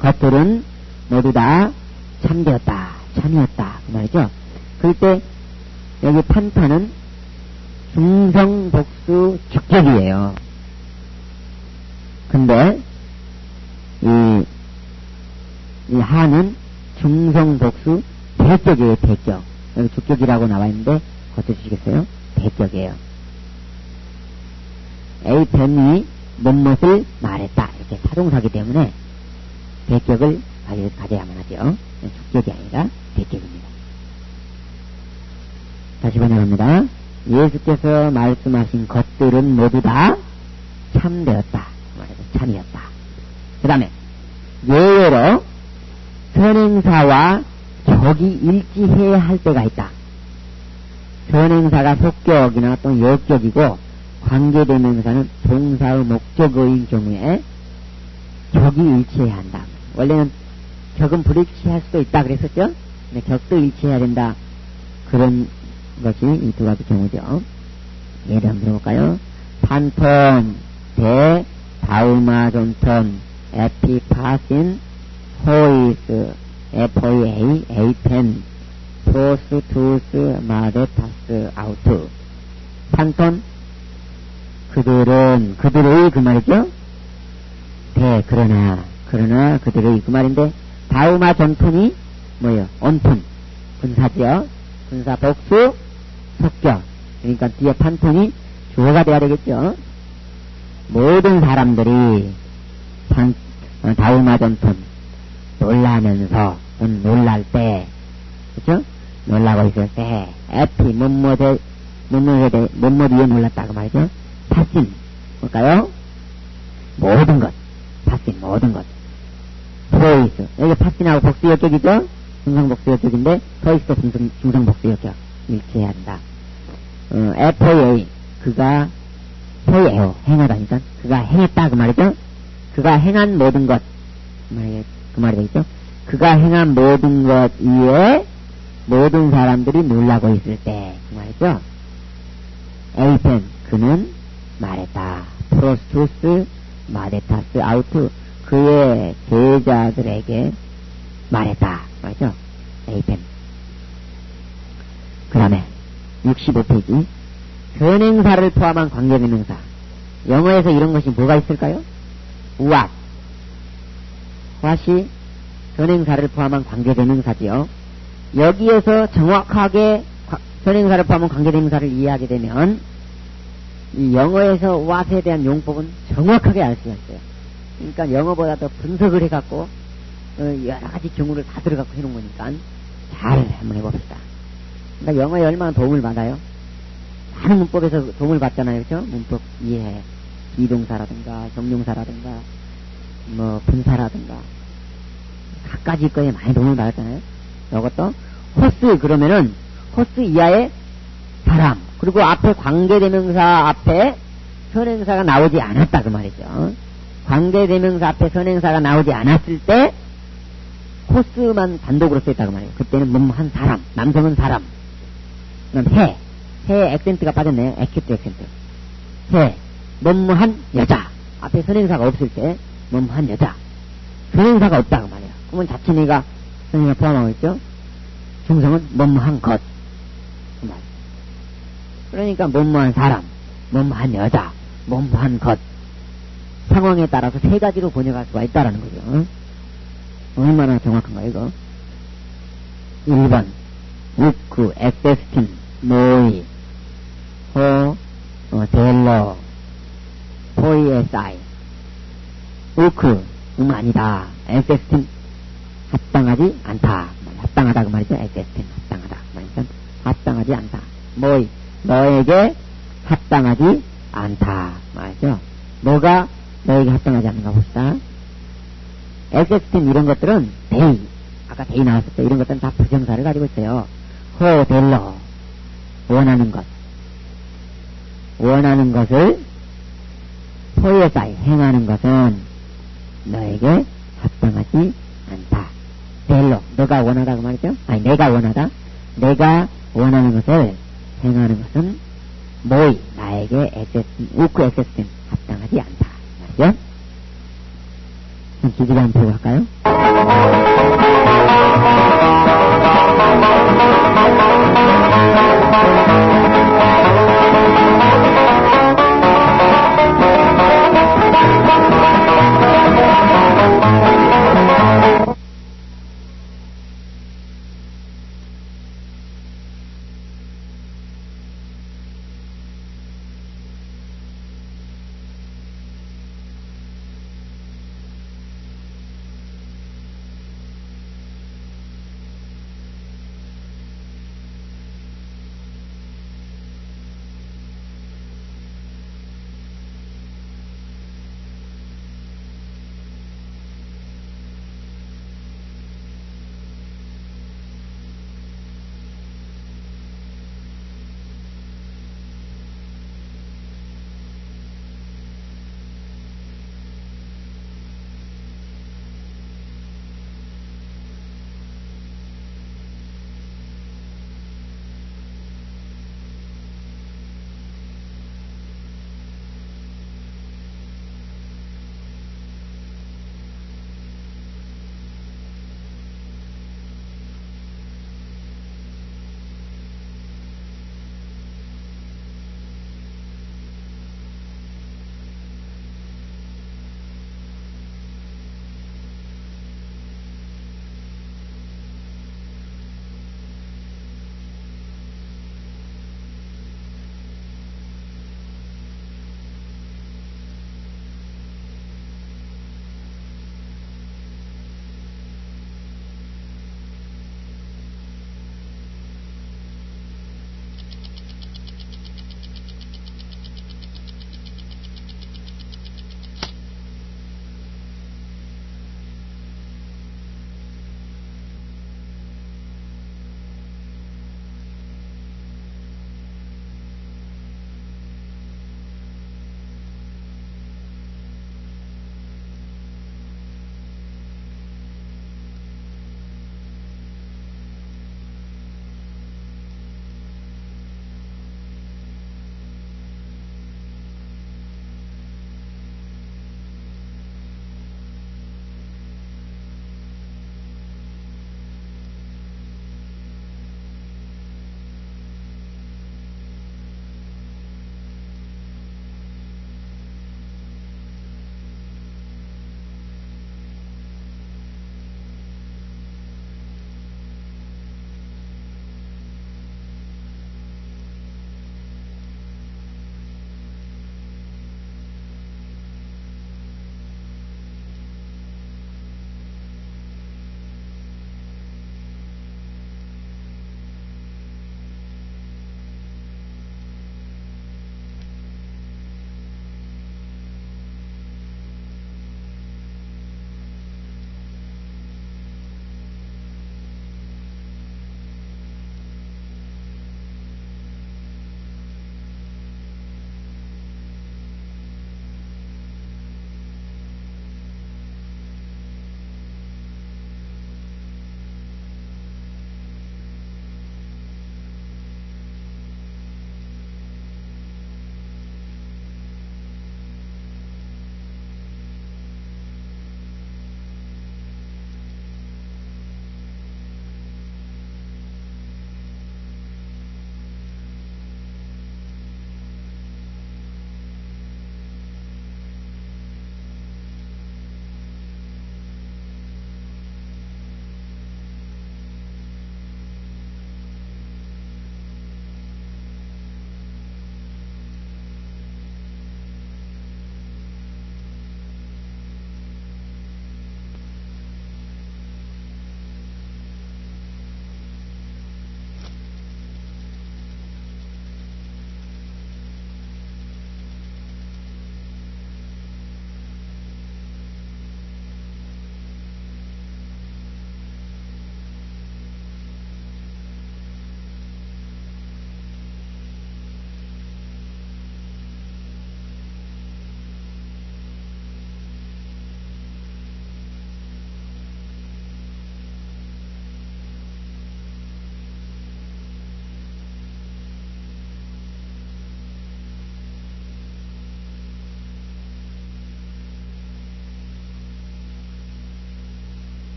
것들은 모두 다 참되었다 참이었다 그 말이죠. 그럴 때 여기 판타는 중성 복수 주격이에요. 근데 이 하는 중성 복수 대격이에요. 대격. 여기 주격이라고 나와 있는데 어떠시겠어요? 대격이에요. 에이펜이 무엇을 말했다 이렇게 타동사기 때문에 대격을 가져야만 하죠. 주격이 아니라 대격입니다. 다시 번역합니다. 예수께서 말씀하신 것들은 모두 다 참되었다. 참이었다. 그 다음에 예외로 선행사와 격이 일치해야 할 때가 있다. 선행사가 속격이나 또 역격이고 관계대명사는 동사의 목적어인 경우에 격이 일치해야 한다. 원래는 격은 불일치할 수도 있다 그랬었죠. 근데 격도 일치해야 된다. 그런 것이 이 두 가지 경우죠. 예를 한번 들어볼까요? 판톤 대 다우마존톤 에피파신 호이스 에포이 에이펜 프로스 투스 마데타스 아우트. 판톤 그들의 그 말이죠. 그러나 그들의 그 말인데 다우마존톤이 뭐예요? 온톤 분사죠. 분사 복수 속격. 그러니까 뒤에 판톤이 주어가 돼야 되겠죠. 모든 사람들이 다우마존톤 놀라면서 또는 놀랄 때, 그죠? 놀라고 있을 때, 에피, 뭐뭐에 놀랐다, 그 말이죠. 파신, 뭘까요? 모든 것. 파신, 모든 것. 포이스. 여기 파신하고 복수역격이죠? 중성복수역격인데, 포이스도 중성복수역격. 일치해야 한다. FOA. 그가, 포예요. 행하다니까. 그가 행했다, 그 말이죠? 그가 행한 모든 것. 그 말이 되겠죠? 그가 행한 모든 것 위에 모든 사람들이 놀라고 있을 때, 그 말이죠? 에이펜, 그는 말했다. 프로스투스, 마데타스, 아우트, 그의 제자들에게 말했다. 말이죠? 에이펜. 그 다음에, 65페이지. 선행사를 포함한 관계대명사. 영어에서 이런 것이 뭐가 있을까요? what. what이 선행사를 포함한 관계대명사지요. 여기에서 정확하게 선행사를 포함한 관계대명사를 이해하게 되면 이 영어에서 what에 대한 용법은 정확하게 알 수가 있어요. 그러니까 영어보다 더 분석을 해갖고 여러 가지 경우를 다 들어갖고 해놓은 거니까 잘 한번 해봅시다. 그러니까 영어에 얼마나 도움을 받아요? 많은 문법에서 도움을 받잖아요. 그렇죠? 문법 이해, 비동사라든가 정용사라든가 뭐 분사라든가 각가지 거에 많이 도움을 받았잖아요. 이것도 호스, 그러면은 호스 이하의 사람, 그리고 앞에 관계대명사 앞에 선행사가 나오지 않았다, 그 말이죠. 관계대명사 앞에 선행사가 나오지 않았을 때 호스만 단독으로 쓰였다, 그 말이에요. 그때는 뭐한 사람, 남성은 사람. 그럼 해 액센트가 빠졌네요. 에큐트 액센트. 해, 뭐한 여자. 앞에 선행사가 없을 때 뭐한 여자. 선행사가 없다, 그 말이에요. 그러면 자체가 선행사 포함하고 있죠. 중성은 뭐한 것. 그 말이에요. 그러니까 뭐한 사람, 뭐한 여자, 뭐한 것. 상황에 따라서 세 가지로 번역할 수가 있다라는 거죠. 얼마나 정확한가요, 이거? 1번, 우크, 엑세스틴, 모이, 델러, 포이에사이. 우크, 아니다. 엑세스틴, 합당하지 않다. 합당하다, 그 말이죠. 엑세스틴, 합당하다. 그러니까 합당하지 않다. 모이, 너에게 합당하지 않다. 말이죠. 뭐가 너에게 합당하지 않는가 봅시다. 엑세스틴 이런 것들은 데이, 아까 데이 나왔을 때 이런 것들은 다 부정사를 가지고 있어요. 델러, 원하는 것. 원하는 것을 포에사이, 행하는 것은 너에게 합당하지 않다. 델러, 너가 원하다고 말이죠? 아니, 내가 원하다. 내가 원하는 것을 행하는 것은 모이, 나에게 엑세스틴, 우크 엑세스틴, 합당하지 않다. 말이죠? 그럼 기지개 한번 보고 갈까요?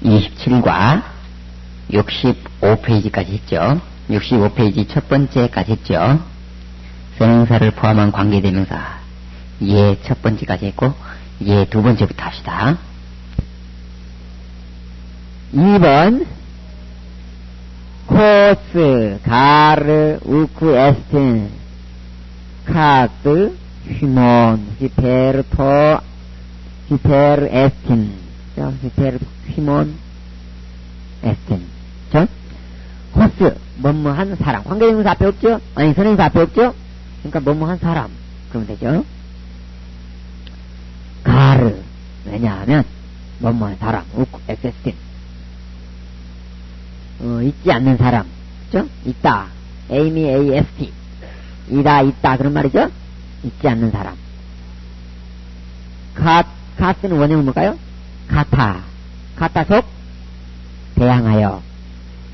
27과 65페이지까지 했죠. 65페이지 첫 번째까지 했죠. 선행사를 포함한 관계대명사 예 첫 번째까지 했고 예 두 번째부터 합시다. 2번 코스 가르 우크 에스틴 카스 휘몬 히페르토 히페르 에스틴 히페르 휘몬 에스틴 호스 뭐뭐한 사람 관계대명사 앞에 없죠? 아니 선행사 앞에 없죠? 그러니까 뭐뭐한 사람 그러면 되죠. 가르 왜냐하면 뭐뭐한 사람 우크 에스틴 있지 않는 사람 그죠? 있다 AMEAST 있다 그런 말이죠. 있지 않는 사람. 카스는 원형은 뭘까요? 카타 속 대항하여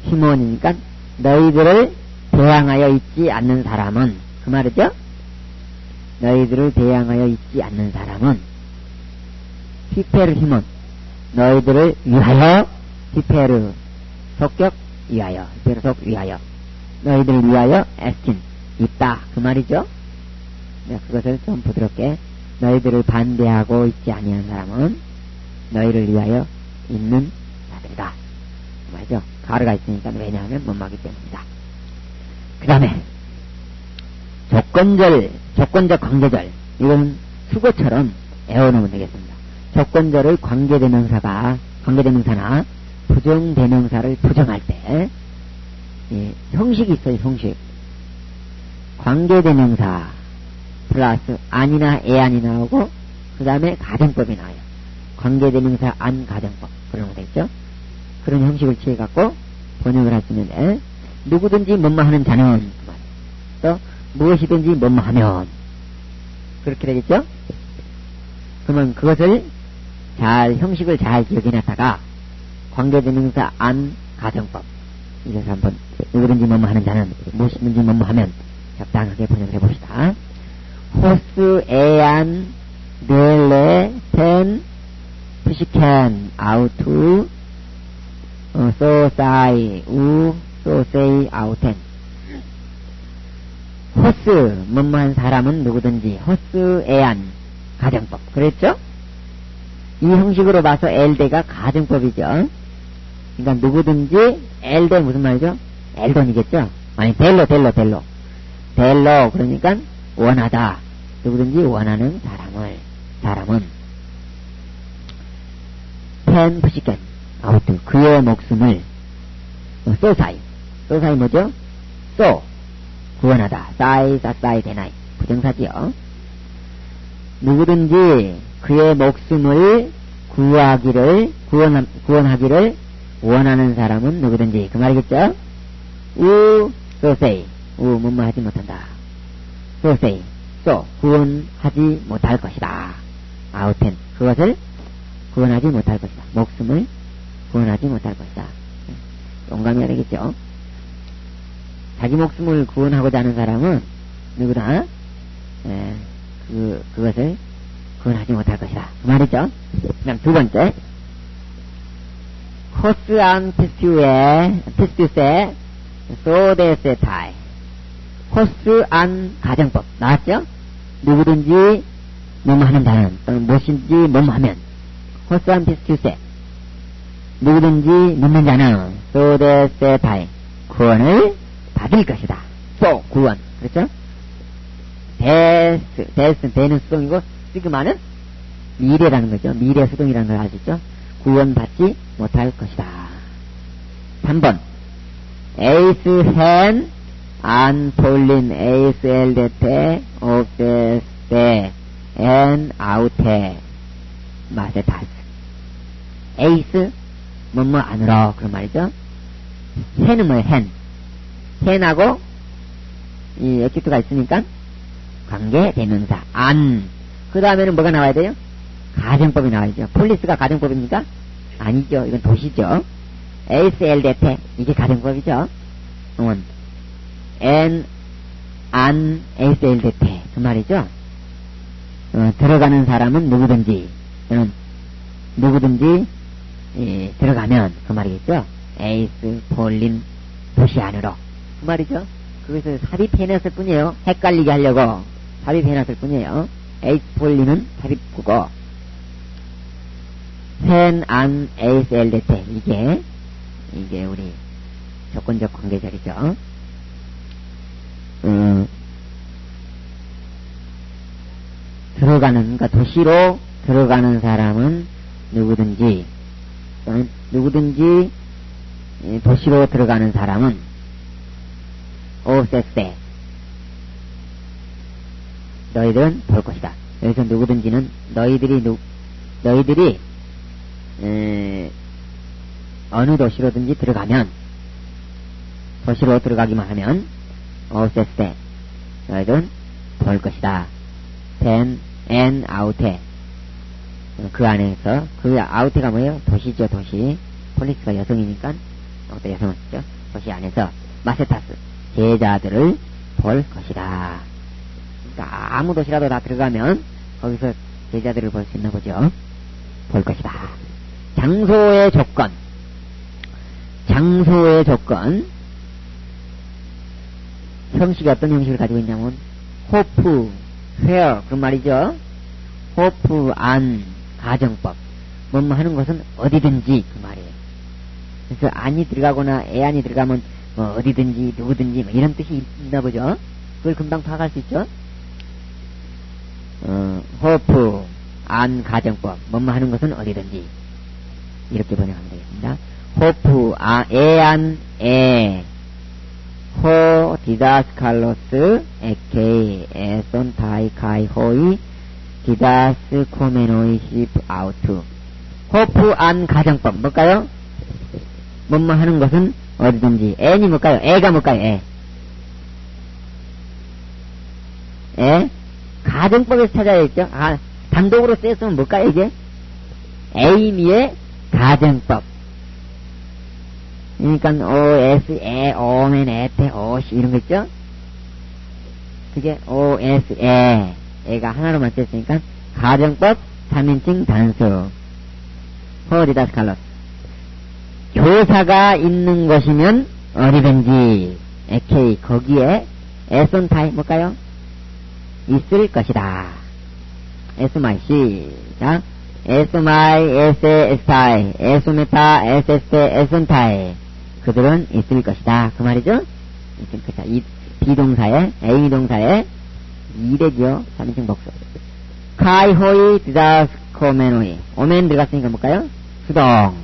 히몬이니까 너희들을 대항하여 있지 않는 사람은 그 말이죠. 너희들을 대항하여 있지 않는 사람은 히페르 히몬 너희들을 위하여 히페르 속격 위하여 히페르 속 위하여 너희들을 위하여 에스틴 있다 그 말이죠. 그것을 좀 부드럽게 너희들을 반대하고 있지 아니한 사람은 너희를 위하여 있는 자들이다 그 말이죠. 가르가 있으니까 왜냐하면 못마기 때문이다. 그 다음에 조건적 관계절 이건 수거처럼 애워놓으면 되겠습니다. 조건절의 관계대명사나 부정대명사를 부정할 때 형식이 있어요. 형식 관계대명사 플러스 안이나 애안이 나오고 그 다음에 가정법이 나와요. 관계대명사 안 가정법 그러면 되겠죠. 그런 형식을 취해갖고 번역을 할 수 있는데 누구든지 뭐뭐하는 자는 또 무엇이든지 뭐뭐하면 그렇게 되겠죠. 그러면 그것을 형식을 잘 기억해놨다가 관계대명사 안 가정법 이래서 한번 누구든지 뭐뭐하는 자는 무엇이든지 뭐뭐하면 적당하게 번역을 해봅시다. 호스 에안 넬레 텐 푸시켄 아우투 소사이 우 소세이 아우텐 호스 뭐뭐한 사람은 누구든지 호스 에안 가정법 그랬죠? 이 형식으로 봐서 엘데가 가정법이죠. 그러니까 누구든지 엘데 무슨 말이죠? 엘돈이겠죠? 아니 델로 그러니까 원하다 누구든지 원하는 사람은 펜 푸시켄 아우트 그의 목숨을 소사이 뭐죠? 구원하다 사이 데나이 부정사지요. 누구든지 그의 목숨을 구원하기를 원하는 사람은 누구든지 그 말이겠죠? 소세이 뭐뭐 하지 못한다. 소세이 구원하지 못할 것이다. 아우텐 그것을 구원하지 못할 것이다. 목숨을 구원하지 못할 것이다. 용감해야 되겠죠? 자기 목숨을 구원하고자 하는 사람은 누구나 그것을 구원하지 못할 것이다. 그 말이죠. 그 다음 두 번째 코스 안 피스튜세 소데세타이 코스 안 가정법 나왔죠? 누구든지 뭐뭐 하는 자는 또는 무엇인지 뭐뭐 하면 코스 안 피스튜세 누구든지 믿는 자는 소데세타이 구원을 받을 것이다. 구원 그렇죠? 대는 수동이고 시그마는 미래라는 거죠. 미래 수동이라는 걸 아시죠? 구원받지 못할 것이다. 3번 에이스 헨 안폴린 에이스 엘데테 옵세스테 엔 아우테 마세타스 에이스 뭐뭐 안으로 그런 말이죠. 헨은 뭐예요? 헨하고 이 액티브가 있으니까 관계 대명사 안 그 다음에는 뭐가 나와야 돼요? 가정법이 나와야죠. 폴리스가 가정법입니까? 아니죠. 이건 도시죠. ASL대태 이게 가정법이죠. 안 ASL대태 그 말이죠. 들어가는 사람은 누구든지 들어가면 그 말이겠죠. 에이스 폴린 도시 안으로 그 말이죠. 거기서 삽입해놨을 뿐이에요. 헷갈리게 하려고 삽입해놨을 뿐이에요. 에이스 폴린은 삽입구고 펜, 안, 에이스, 엘데테 이게 우리 조건적 관계절이죠. 그러니까 도시로 들어가는 사람은 누구든지 또는 누구든지 도시로 들어가는 사람은 오세세 너희들은 볼 것이다. 여기서 누구든지는 너희들이 어느 도시로든지 들어가면 도시로 들어가기만 하면 오세세 너희들은 볼 것이다. 펜, 엔, 아우테 그 안에서 그 아우테가 뭐예요? 도시죠. 도시. 폴리스가 여성이니까 아우테 여성은 있죠. 도시 안에서 마세타스 제자들을 볼 것이다. 그러니까 아무 도시라도 다 들어가면 거기서 제자들을 볼 수 있나 보죠. 볼 것이다. 장소의 조건 형식이 어떤 형식을 가지고 있냐면 호프, where 그 말이죠. 호프, 안, 가정법 뭐뭐 하는 것은 어디든지 그 말이에요. 그래서 안이 들어가거나 애안이 들어가면 뭐 어디든지 누구든지 뭐 이런 뜻이 있나 보죠. 그걸 금방 파악할 수 있죠. 호프, 안, 가정법 뭐뭐 하는 것은 어디든지 이렇게 번역하면 되겠습니다. 호프, 애안, 애 호, 디다스, 칼로스, 에케이, 에손, 타이, 카이, 호이, 디다스, 코메노이, 시프, 아우투. 호프, 안, 가정법. 뭘까요? 뭐뭐 하는 것은 어디든지. 애니 뭘까요? 애가 뭘까요? 애? 가정법에서 찾아야겠죠? 단독으로 쓰였으면 뭘까요, 이게? 에이미의 가정법. 그러니까 OS, 에, 오멘, 에테, 오시 이런 거 있죠? 그게 OS, 애가 하나로만 쓰였으니까 가정법 3인칭 단수. 호디다스 칼로스. 교사가 있는 곳이면 어디든지 에케이 거기에 에손타이 뭘까요? 있을 것이다. 에스마이 시작. 에스마이 에세 에스타이 에소메타 에세스테 에손타이 그들은 있을 것이다. 그 말이죠? 있을 것이다. 이 비동사에 A 동사에 이래죠. 3인칭 복수. 카이호이 드자스코메노이 오멘 들어갔으니까 뭘까요? 수동.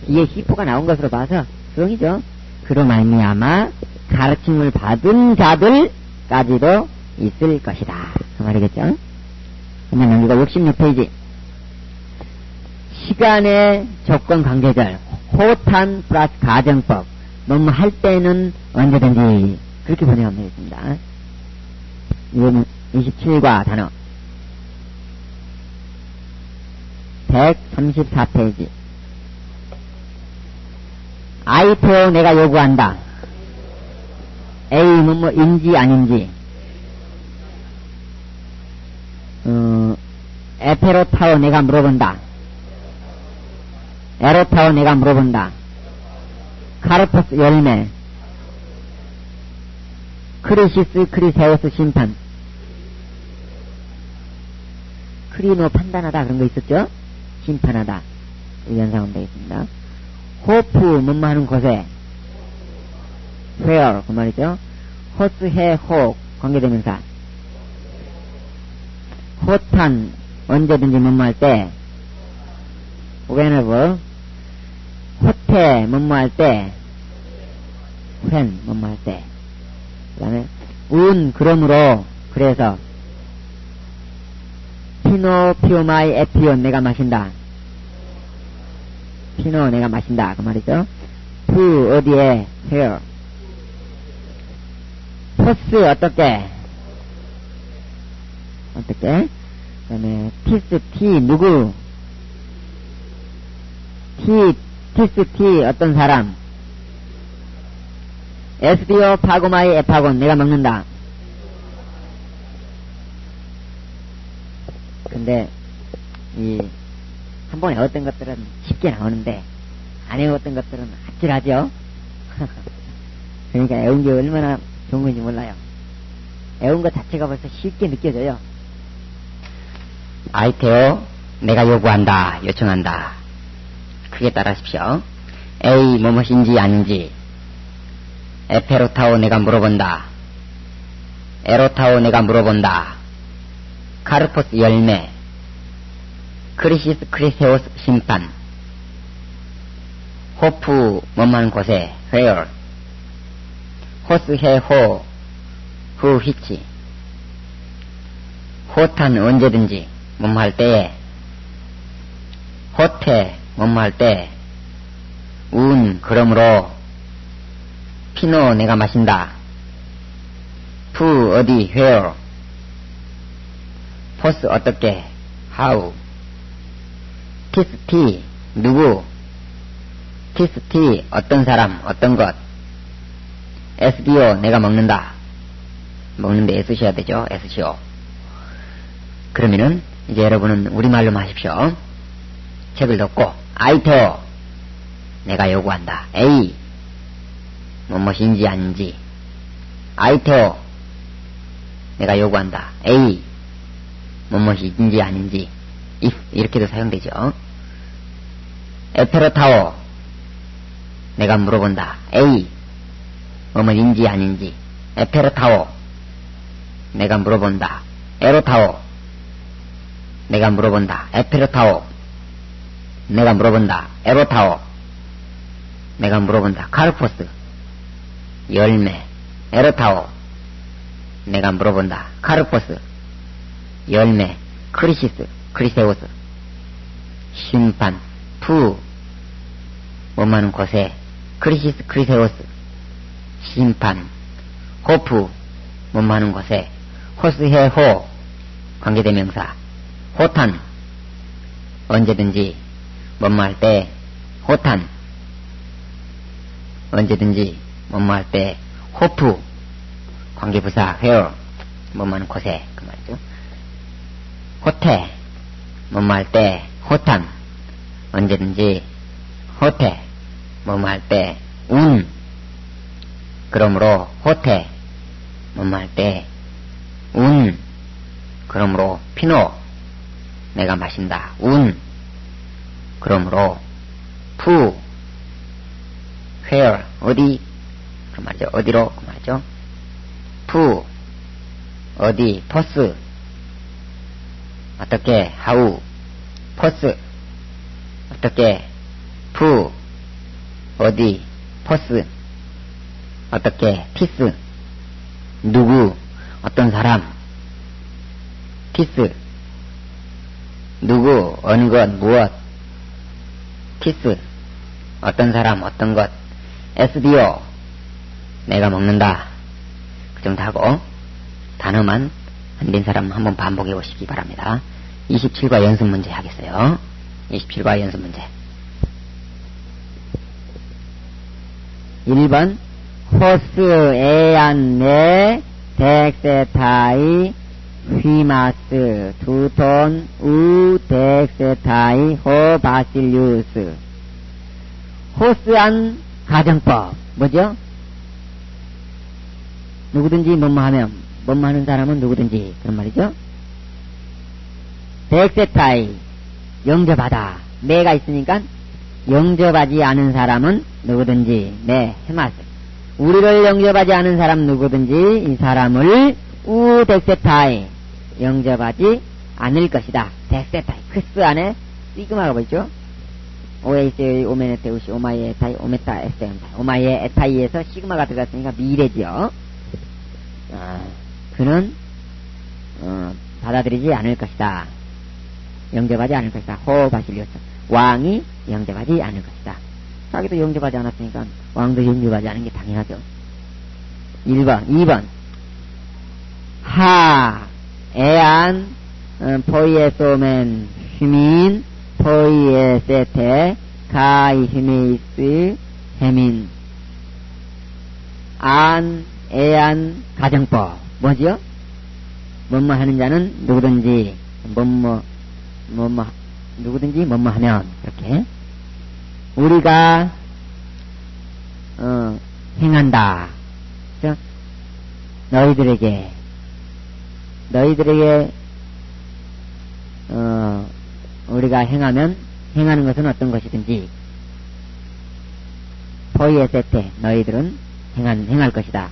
뒤에 히포가 나온 것으로 봐서 수동이죠. 그로 말미암아 가르침을 받은 자들까지도 있을 것이다. 그 말이겠죠? 그러면 여기가 66페이지. 시간의 조건 관계절 호탄 플러스 가정법 뭐뭐 할 때는 언제든지 그렇게 번역하면 되겠습니다. 이거는 27과 단어 134페이지. 아이테오 내가 요구한다. A 뭐뭐인지 아닌지 에페로타오 내가 물어본다. 에로타오 내가 물어본다. 카르포스 열매 크리시스 크리세우스 심판 크리노 판단하다 그런 거 있었죠? 심판하다 연상하면 되겠습니다. 호프 뭐뭐 하는 곳에 where 그 말이죠. 호스해 혹 관계대명사 호탄 언제든지 뭐뭐 할 때 whenever 호태 뭐뭐 할 때 when 뭐뭐 할 때 그 다음에 그러므로 그래서 피노 피오마이 에피온 내가 마신다. 피노 내가 마신다 그 말이죠. 푸 어디에 where 포스 어떻게 그 다음에 티스 티 누구 티스 티 어떤 사람 에스디오 파고마이 에파곤 내가 먹는다. 근데 이 한 번 외웠던 것들은 쉽게 나오는데 안 외웠던 것들은 아찔하죠. 그러니까 외운 게 얼마나 좋은 건지 몰라요. 외운 것 자체가 벌써 쉽게 느껴져요. 아이테오, 내가 요구한다, 요청한다. 크게 따라하십시오. A, 무엇인지 아닌지. 에페로타오, 내가 물어본다. 에로타오, 내가 물어본다. 카르포스, 열매. 크리시스, 크리세오스, 심판. 호프, 뭐만 곳에, where. 호스, 해, 호, 후, 휘치. 호탄, 언제든지, 뭐뭐 할 때에. 호태, 뭐뭐 할 때. 운, 그러므로. 피노, 내가 마신다. 푸, 어디, where. 포스, 어떻게, how. 티스, 티, 누구. 티스, 티, 어떤 사람, 어떤 것. SBO, 내가 먹는다. 먹는데 애쓰셔야 되죠, SCO. 그러면은 이제 여러분은 우리말로 하십시오. 책을 덮고 아이테오, 내가 요구한다. A, 무엇인지 아닌지. 아이테오, 내가 요구한다. A, 무엇인지 아닌지. if, 이렇게도 사용되죠. 에페로타오, 내가 물어본다. A, 무엇인지 아닌지. 에페로타오, 내가 물어본다. 에로타오, 내가 물어본다. 에페로타오, 내가 물어본다. 에로타오, 내가 물어본다. 카르포스, 열매. 에로타오, 내가 물어본다. 카르포스, 열매. 크리시스, 크리세우스, 심판. 푸, 뭐하는 곳에. 크리시스, 크리세우스, 심판. 호프, 뭐하는 곳에. 호스해, 호, 관계대명사. 호탄, 언제든지, 뭐뭐 할 때. 호탄, 언제든지, 뭐뭐 할 때. 호프, 관계부사. where, 뭐뭐 하는 곳에. 그 말이죠. 호태, 뭐뭐 할 때. 호탄, 언제든지. 호태, 뭐뭐 할 때. 운, 그러므로. 호태, 뭐뭐 할 때. 운, 그러므로. 피노, 내가 마신다. 운, 그러므로. 푸, where, 어디, 그 말이죠. 어디로, 그 말이죠. 푸, 어디. 포스, 어떻게. how, 포스, 어떻게. 푸, 어디. 포스, 어떻게. 티스, 누구, 어떤 사람. 티스, 누구, 어느 것, 무엇. 티스, 어떤 사람, 어떤 것. SBO, 내가 먹는다. 그 정도 하고 단어만 안 된 사람 한번 반복해 보시기 바랍니다. 27과 연습 문제 하겠어요. 27과 연습 문제. 1번 호스 에안네 덱세타이 휘마스 두톤 우 덱세타이 호 바실리우스. 호스안 가정법 뭐죠? 누구든지 뭐뭐 하면 뭐뭐 하는 사람은 누구든지 그런 말이죠. 덱세타이 영접하다. 매가 있으니까 영접하지 않은 사람은 누구든지. 매 해마스. 우리를 영접하지 않은 사람 누구든지 이 사람을 우 덱세타이 영접하지 않을 것이다. 덱세타이 크스 안에 시그마가 보이죠. 오에이스의 오메네테우시 오마이에 에타이 오메타 에스테온타 오마이에 에타이에서 시그마가 들어갔으니까 미래죠. 그는 받아들이지 않을 것이다. 영접하지 않을 것이다. 호 바실리우스. 왕이 영접하지 않을 것이다. 자기도 영접하지 않았으니까 왕도 영접하지 않은 게 당연하죠. 1번. 2번 하 에안 포이에소멘 휘민 포이에세테 가이 휘메이스 해민. 안 에안 가정법 뭐지요? 뭐뭐 하는 자는 누구든지 뭐뭐 누구든지 뭐뭐 하면, 그렇게. 우리가, 행한다. 그죠? 너희들에게, 우리가 행하면, 행하는 것은 어떤 것이든지, 포이에세테, 너희들은 행할 것이다.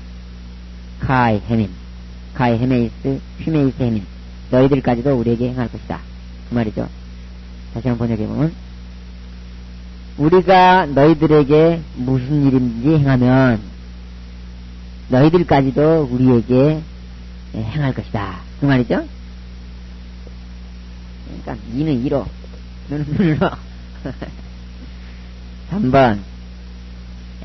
카이 헤민, 카이 헤메이스, 휘메이스 헤민, 너희들까지도 우리에게 행할 것이다. 그 말이죠. 다시 한번 번역해보면, 우리가 너희들에게 무슨 일인지 행하면, 너희들까지도 우리에게 행할 것이다. 그 말이죠. 그러니까, 이는 이로, 눈은 눈으로. 3번,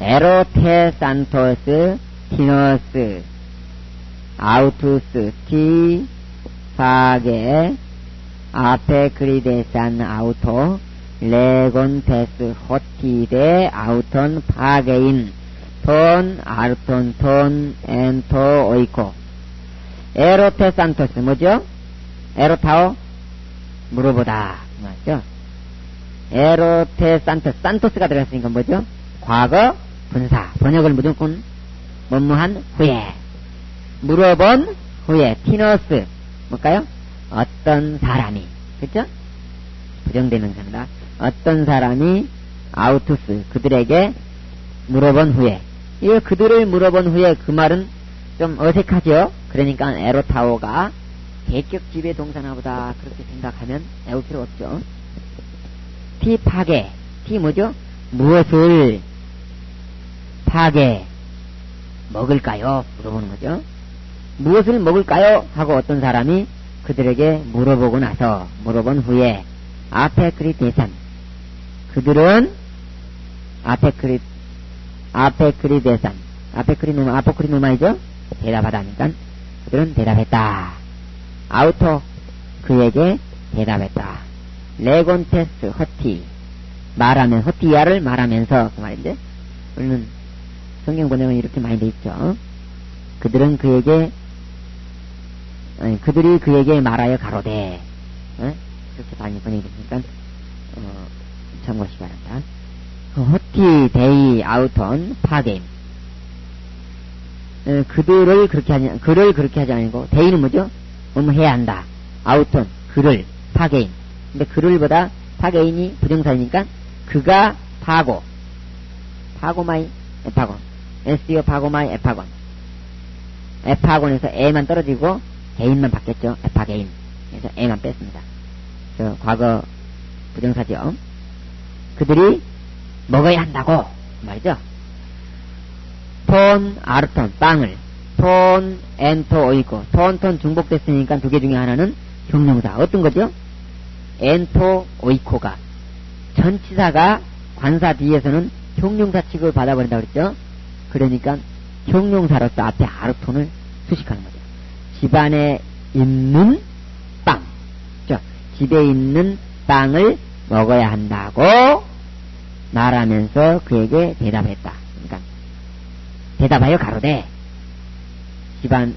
에로테 산토스 티노스 아우투스 티 파게 아페크리데산 아우토 레곤테스 호티데 아우톤 파게인 톤 아르톤 톤 엔토 오이코. 에로테 산토스 뭐죠? 에로타오 물어보다 맞죠? 에로테 산토스, 산토스가 들어갔으니까 뭐죠? 과거 분사, 번역을 무조건 뭐뭐한 후에, 물어본 후에, 티너스 뭘까요? 어떤 사람이, 그쵸? 부정대명사입니다. 어떤 사람이 아우투스, 그들에게 물어본 후에, 이 그들을 물어본 후에 그 말은 좀 어색하죠? 그러니까 에로타오가 계격 지배 동사나 보다 그렇게 생각하면 애울 필요 없죠. 티 파게, 티 뭐죠? 무엇을 파게 먹을까요? 물어보는 거죠. 무엇을 먹을까요? 하고 어떤 사람이 그들에게 물어보고 나서, 물어본 후에 아페크리 대산, 그들은 아페크리 대산, 아포크리 누마이죠? 대답하다니까 그들은 대답했다. 아우토 그에게 대답했다. 레곤테스 허티 말하면, 허티야를 말하면서 그 말인데, 우리는 성경 번역은 이렇게 많이 돼 있죠. 그들은 그들이 그에게 말하여 가로되, 그렇게 많이 번역이 되니까 참고하시기 바랍니다. 호티 데이 아우톤 파게임, 그들을 그렇게 하지 아니고, 데이는 뭐죠? 뭐뭐 해야 한다. 아우톤 그를, 파게임. 근데 그를보다 파게인이 부정사니까 그가 파고마이 에파곤, 에스디오 파고마이 에파곤, 에파곤에서 에만 떨어지고 개인만 바뀌었죠. 에파게인. 그래서 에만 뺐습니다. 그래서 과거 부정사죠. 그들이 먹어야 한다고 말이죠. 톤 아르톤 빵을, 톤 엔토 오이코, 톤 중복됐으니까 두 개 중에 하나는 형용사. 어떤 거죠? 엔토 오이코가 전치사가 관사 뒤에서는 형용사 취급을 받아버린다고 그랬죠. 그러니까 형용사로서 앞에 아르톤을 수식하는 거죠. 집안에 있는 빵, 집에 있는 빵을 먹어야 한다고 말하면서 그에게 대답했다. 그러니까 대답하여 가로되, 집안에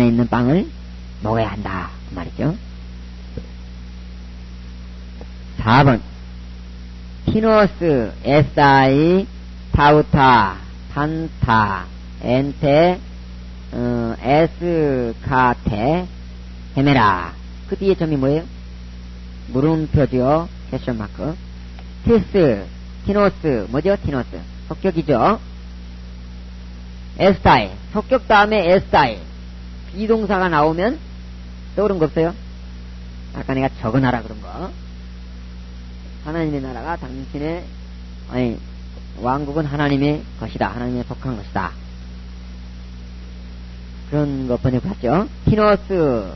있는 빵을 먹어야 한다 그 말이죠. 4번 티노스 에사이 타우타 판타 엔테 에스카테 헤메라. 그 뒤에 점이 뭐예요? 물음표죠. 퀘션 마크. 티노스 뭐죠? 티노스 속격이죠. 에스타이 속격 다음에 에스타이 비동사가 나오면 떠오른 거 없어요? 아까 내가 적어놔라 그런 거. 하나님의 나라가 당신의 왕국은 하나님의 것이다. 하나님의 속한 것이다. 그런 거 번역했죠. 티노스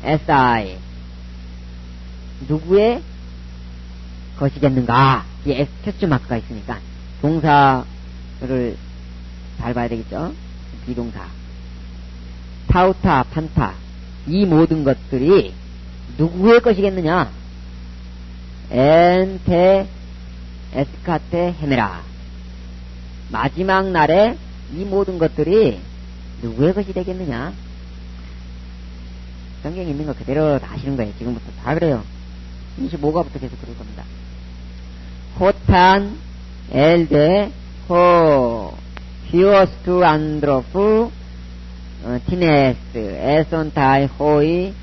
에사이 누구의 것이겠는가? 뒤에 퀘스천 마크가 있으니까 동사를 잘 봐야 되겠죠. 비동사 타우타 판타 이 모든 것들이 누구의 것이겠느냐? 엔테 에스카테 헤메라. 마지막 날에 이 모든 것들이 누구의 것이 되겠느냐? 성경에 있는 거 그대로 다 하시는 거예요. 지금부터 다 그래요. 25가부터 계속 그럴 겁니다. 호탄, 엘데, 호, 히오스투 안드로프, 티네스, 에손타이, 호이,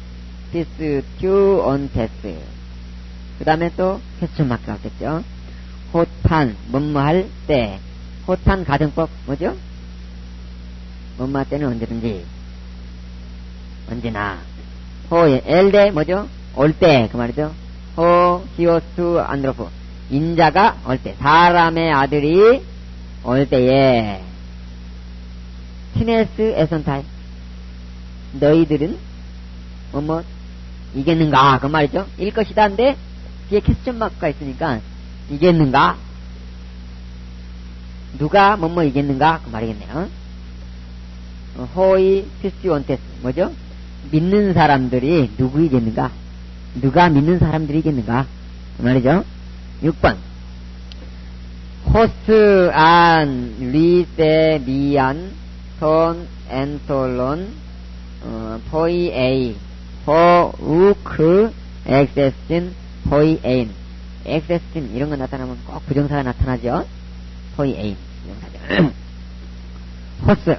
피스, 튜, 온테스. 그 다음에 또 퀘스천 마크가 없겠죠. 호탄, 뭐뭐 할 때. 호탄 가정법, 뭐죠? 뭐뭐 할 때는 언제든지. 언제나. 호의 엘데, 뭐죠? 올 때, 그 말이죠. 호, 히오스, 안드로프. 인자가 올 때. 사람의 아들이 올 때에. 티네스, 에선타이. 너희들은, 뭐뭐, 이겠는가? 그 말이죠. 일 것이다. 인데, 뒤에 퀘스천 마크가 있으니까, 이겠는가? 누가 뭐뭐 이겠는가? 그 말이겠네요. 호이 피스티온테스 뭐죠? 믿는 사람들이 누구 이겠는가? 누가 믿는 사람들이 이겠는가? 그 말이죠. 6번 호스 안 리세 미안 톤 엔톨론 포이 에이 포 우크 엑세스틴 포이 에인 엑세스틴 이런 거 나타나면 꼭 부정사가 나타나죠. 포이 에인 호스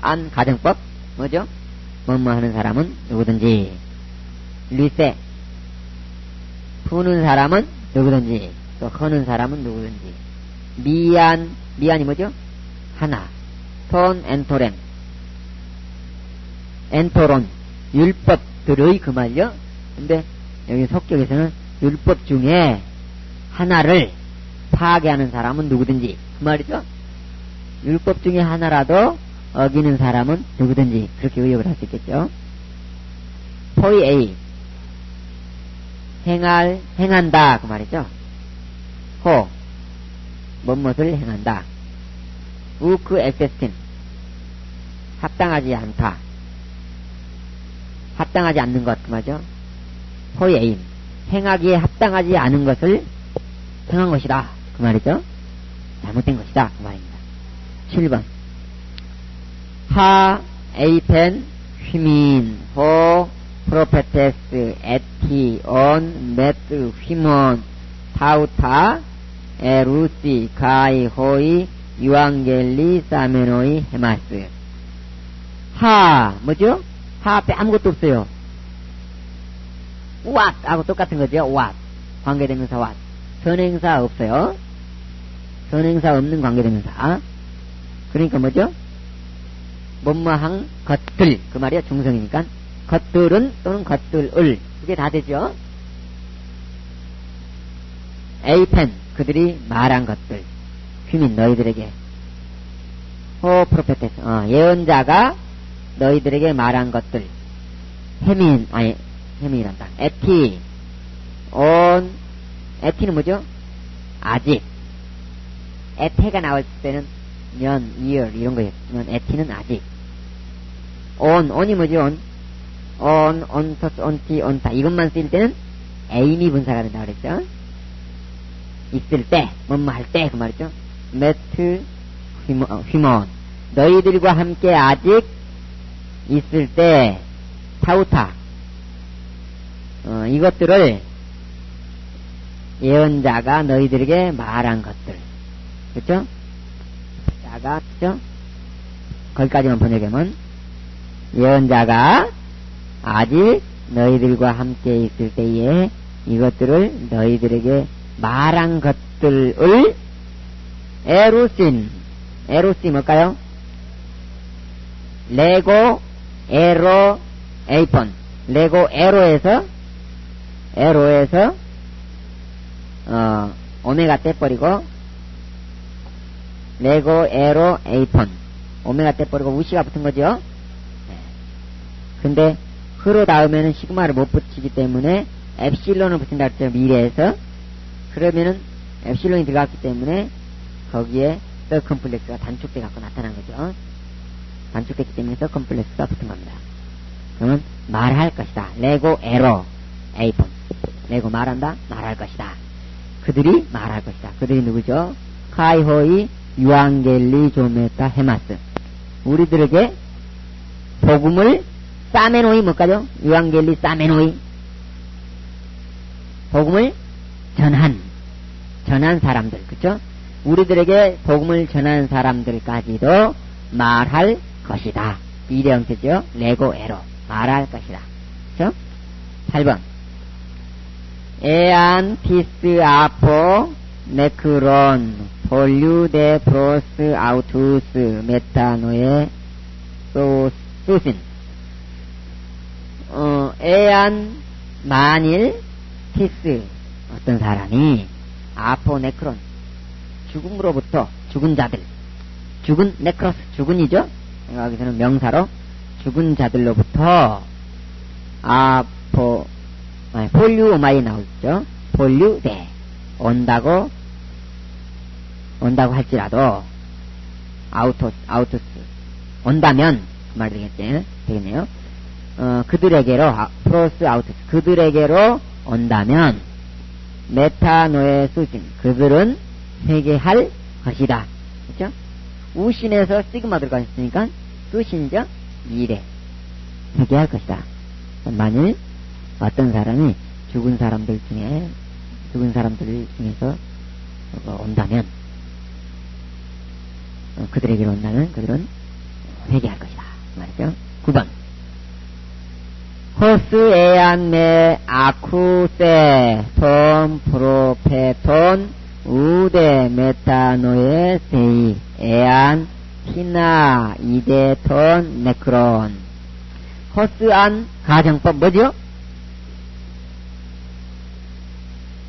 안 가정법 뭐죠? 뭐뭐 하는 사람은 누구든지 리세 푸는 사람은 누구든지 또 허는 사람은 누구든지 미안이 뭐죠? 하나 톤 엔토렌 엔토론 율법들의 그 말이요. 근데 여기 속격에서는 율법 중에 하나를 파괴하는 사람은 누구든지 그 말이죠. 율법 중에 하나라도 어기는 사람은 누구든지 그렇게 의역을 할 수 있겠죠. 포이 에이 행한다 그 말이죠. 호 뭐뭇을 행한다. 우크 엑세스틴 합당하지 않다. 합당하지 않는 것 그 말이죠. 포이 에인 행하기에 합당하지 않은 것을 행한 것이다 그 말이죠. 잘못된 것이다 그 말입니다. 7번 하 에이펜 휘민 호 프로페테스 에티 온 메트 휘몬 타우타 에루시 가이 호이 유앙겔리 사메노이 헤마스 하 뭐죠? 하 앞에 아무것도 없어요. what 하고 똑같은 거죠. what 관계대명사 what 선행사 없어요. 선행사 없는 관계대명사 그러니까 뭐죠? 뭐뭐한 것들 그 말이야. 중성이니까 것들은 또는 것들을 그게 다 되죠. 에이펜 그들이 말한 것들 휘민 너희들에게 호 프로페테스 예언자가 너희들에게 말한 것들 해민이란다. 에티 온 에티는 뭐죠? 아직 에테가 나올 때는 년, 이열 이런 거였지만 에티는 아직 온이 뭐죠? 온토스 온티 온타 이것만 쓰일 때는 에임이 분사가 된다 그랬죠. 있을 때 뭐뭐 할 때 그 말이죠. 메트 휘몬 너희들과 함께 아직 있을 때 타우타 이것들을 예언자가 너희들에게 말한 것들 그렇죠? 자가 그렇죠? 거기까지만 번역하면 예언자가 아직 너희들과 함께 있을 때에 이것들을 너희들에게 말한 것들을 에루신 뭘까요? 레고 에로 에이폰 레고 에로에서 오메가 떼버리고 레고 에로 에이폰 오메가 떼버리고 우시가 붙은 거죠. 근데 흐로 다음에는 시그마를 못 붙이기 때문에 엡실론을 붙인다 그랬죠. 미래에서 그러면은 엡실론이 들어갔기 때문에 거기에 서컴플렉스가 단축돼 갖고 나타난 거죠. 단축됐기 때문에 서컴플렉스가 붙은 겁니다. 그러면 말할 것이다. 레고 에로 에이폰 레고 말한다. 말할 것이다. 그들이 말할 것이다. 그들이 누구죠? 카이호이 유앙겔리 조메타 헤마스 우리들에게 복음을 사메노이 뭘까요? 유앙겔리 사메노이. 복음을 전한 사람들, 그쵸? 우리들에게 복음을 전한 사람들까지도 말할 것이다. 비례형태죠. 레고 에로. 말할 것이다. 그쵸? 8번. 에안 피스 아포 네크론 폴류데 프로스 아우투스 메타노에 소신. 에안 만일 피스 어떤 사람이 아포 네크론 죽음으로부터 죽은 자들, 죽은 네크로스 죽은이죠. 여기서는 명사로 죽은 자들로부터 폴류 오마이 나오죠. 폴류데 온다고 할지라도 아우토스 온다면 그 말 되겠네요. 그들에게로 프로스 아우토스 그들에게로 온다면 메타노에 수신 그들은 회개할 것이다. 그렇죠? 우신에서 시그마 들어가 있으니까 수신이죠. 미래 회개할 것이다. 만일 어떤 사람이 죽은 사람들 중에서 온다면 그들에게로 온다면 그들은 회개할 것이다. 말이죠. 9번. 호스 에안메 아쿠세 톤 프로페톤 우데 메타노에 세이 에안 티나 이데톤 네크론. 호스안 가정법 뭐죠?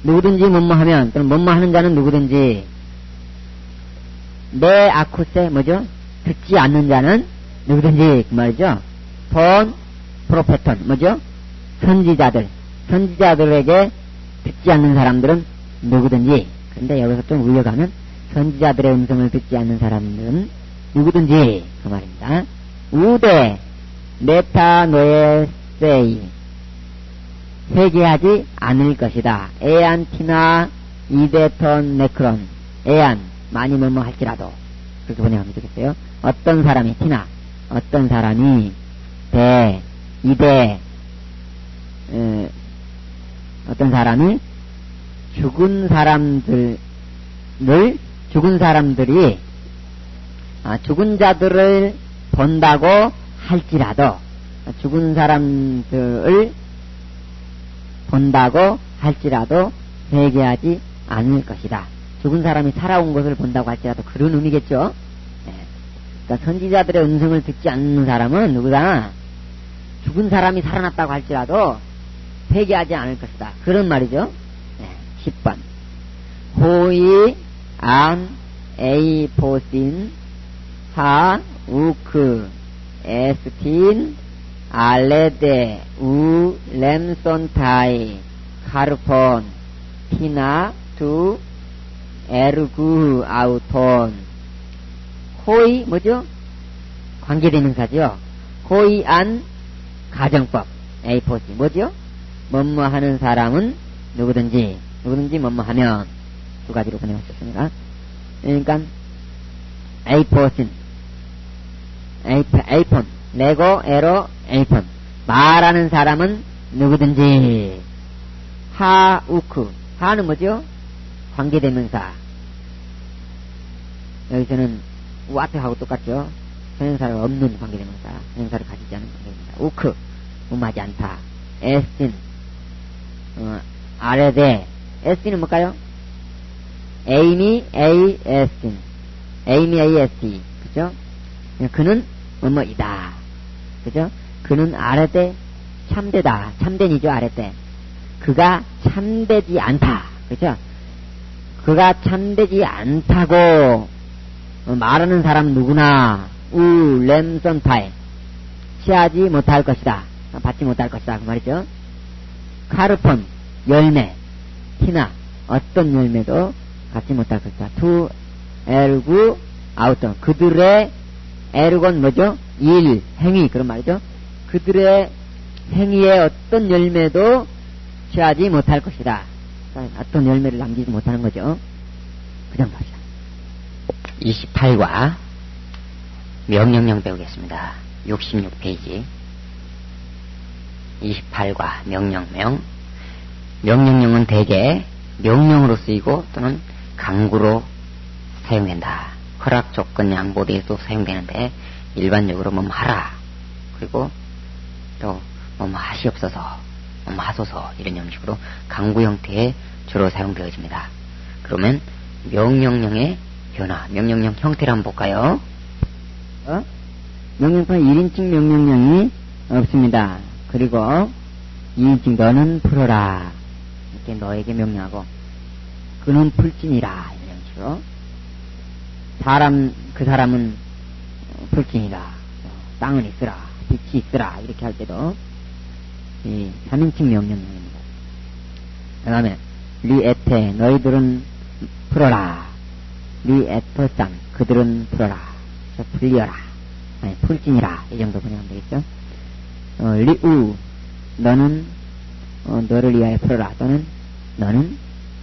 누구든지 뭐뭐하면 또는 뭐뭐하는 자는 누구든지 메 아쿠세 뭐죠? 듣지 않는 자는 누구든지 그 말이죠. 톤 프로페톤 뭐죠? 선지자들에게 듣지 않는 사람들은 누구든지. 근데 여기서 좀 울려가면 선지자들의 음성을 듣지 않는 사람들은 누구든지 그 말입니다. 우데 메타노에세이 회개하지 않을 것이다. 에안티나 이데톤 네크론. 에안 많이 뭐뭐 할지라도 그렇게 번역하면 되겠어요. 어떤 사람이 티나 어떤 사람이 이데 어떤 사람이 죽은 사람들이 죽은 자들을 본다고 할지라도 죽은 사람들을 본다고 할지라도 회개하지 않을 것이다. 죽은 사람이 살아온 것을 본다고 할지라도 그런 의미겠죠. 그러니까 선지자들의 음성을 듣지 않는 사람은 누구다? 죽은 사람이 살아났다고 할지라도 회개하지 않을 것이다. 그런 말이죠. 10번. 호이 안 에이포신 하 우크 에스틴 알레데 우 렘손타이 카르폰 티나 두 에르구 아우톤. 호이 뭐죠? 관계대명사죠. 호이 안 가정법 에이포시 뭐죠? 뭐뭐 하는 사람은 누구든지 뭐뭐 하면 두 가지로 번역했습니다. 그러니까 에이포신 에이폰 레고 에로 에이폰 말하는 사람은 누구든지. 하우크 하는 뭐죠? 관계대명사. 여기서는 와트하고 똑같죠. 형용사가 없는 관계대명사, 형용사를 가지지 않은 관계대명사. 우크 음하지 않다. 에스틴 아레데. 에스틴은 뭘까요? 에이미 에이에스틴 에이미 에이에스티 그죠? 그는 뭐뭐이다 그죠? 그는 아레데 참되다. 참된이죠. 아레데 그가 참되지 않다 그죠? 그가 참되지 않다고 말하는 사람 누구나 렘선파에 취하지 못할 것이다. 받지 못할 것이다 그 말이죠. 카르폰 열매 티나 어떤 열매도 갖지 못할 것이다. 투 에르구 아우터 그들의 에르곤 뭐죠? 일 행위 그런 말이죠. 그들의 행위의 어떤 열매도 취하지 못할 것이다. 어떤 열매를 남기지 못하는 거죠. 그 정도입니다. 28과 명령령 배우겠습니다. 66페이지. 28과 명령명. 명령명은 대개 명령으로 쓰이고 또는 강구로 사용된다. 허락 조건 양보대에도 사용되는데 일반적으로 하라. 그리고 또 하시옵소서, 하소서 이런 형식으로 강구 형태에 주로 사용되어집니다. 그러면 명령령의 변화, 명령령 형태를 한번 볼까요? 명령판 1인칭 명령령이 없습니다. 그리고 2인칭 너는 풀어라 이렇게 너에게 명령하고 그는 풀진이라 이런 식으로 그 사람은 풀진이라 땅은 있으라 빛이 있으라 이렇게 할 때도 이 3인칭 명령령입니다. 그 다음에 리에테 너희들은 풀어라 리에토산 그들은 풀어라 풀려라 아니, 풀진이라 이 정도 번역하면 되겠죠. 리우 너는 너를 위하여 풀어라 또는 너는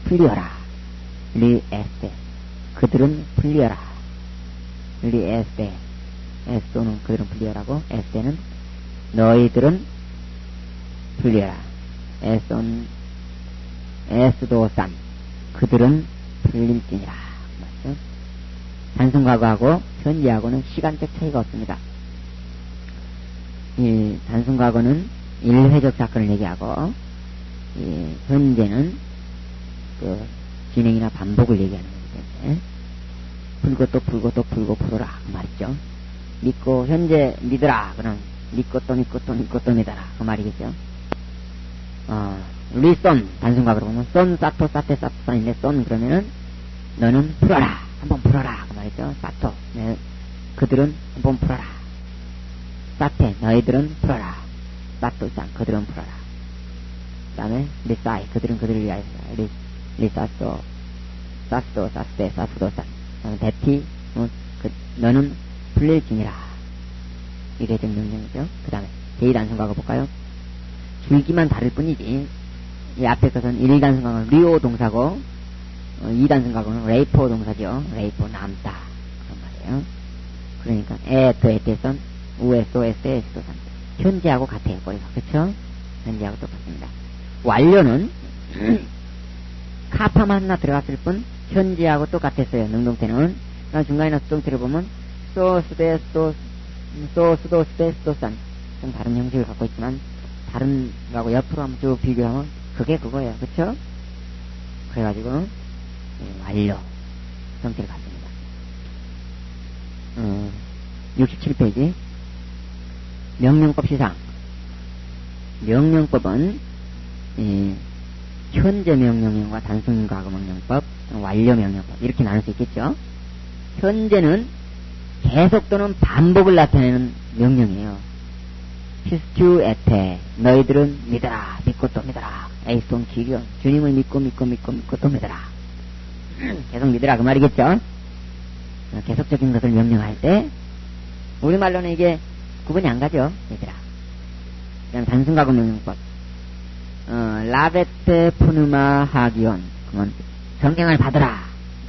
풀려라 리에스테 그들은 풀려라 리에스테 에스토는 그들은 풀려라고 에스테는 너희들은 풀려라 에스도산 그들은 풀릴지니라. 맞죠? 단순과거하고 현재하고는 시간적 차이가 없습니다. 이 단순과거는 일회적 사건을 얘기하고 이 현재는 그 진행이나 반복을 얘기하는 거기 때문에 풀고 또 풀고 또 풀고 풀어라 그 말이죠. 믿고 현재 믿으라 그럼 믿고 또 믿고 또 믿고 또 믿어라 그 말이겠죠. 리쏜 단순과거로 보면 쏜 사토 사테 사토산인데 쏜 그러면은 너는 풀어라 한번 풀어라 그 말이죠. 사토 그들은 한번 풀어라 사테 너희들은 풀어라 사토산 그들은 풀어라. 그 다음에 리사이 그들은 그들을 위하여 리사소 사스도 사스테 사스도산 대티 너는 풀릴지니라 이례적 명령이죠. 그 다음에 제2단순과거 볼까요? 줄기만 다를 뿐이지 이 앞에 것은 1단순과거는 리오 동사고 2단순과거는 레이포 동사죠. 레이포 남다 그런 말이에요. 그러니까 에토에테선 우에소 에스에 에스도산 현재하고 같아요. 꼬리가 그쵸? 현재하고 똑같습니다. 완료는 카파만 하나 들어갔을 뿐 현재하고 똑같았어요. 능동태는. 중간이나 수동태를 보면 소스도스도산 좀 다른 형식을 갖고 있지만 다른 거하고 옆으로 한번 쭉 비교하면 그게 그거예요. 그쵸? 그래가지고 완료 형태를 갖습니다. 67페이지 명령법 시상. 명령법은 현재 명령형과 단순과거 명령법, 완료 명령법 이렇게 나눌 수 있겠죠. 현재는 계속 또는 반복을 나타내는 명령이에요. 피스튜 에테 너희들은 믿어라 믿고 또 믿어라 에이스톤 기련 주님을 믿고 또 믿어라 계속 믿으라 그 말이겠죠. 계속적인 것을 명령할 때 우리말로는 이게 구분이 안 가죠. 얘들아. 그다음 단순과거 명령법. 라베테 푸누마 하기온 그러면 성경을 받아라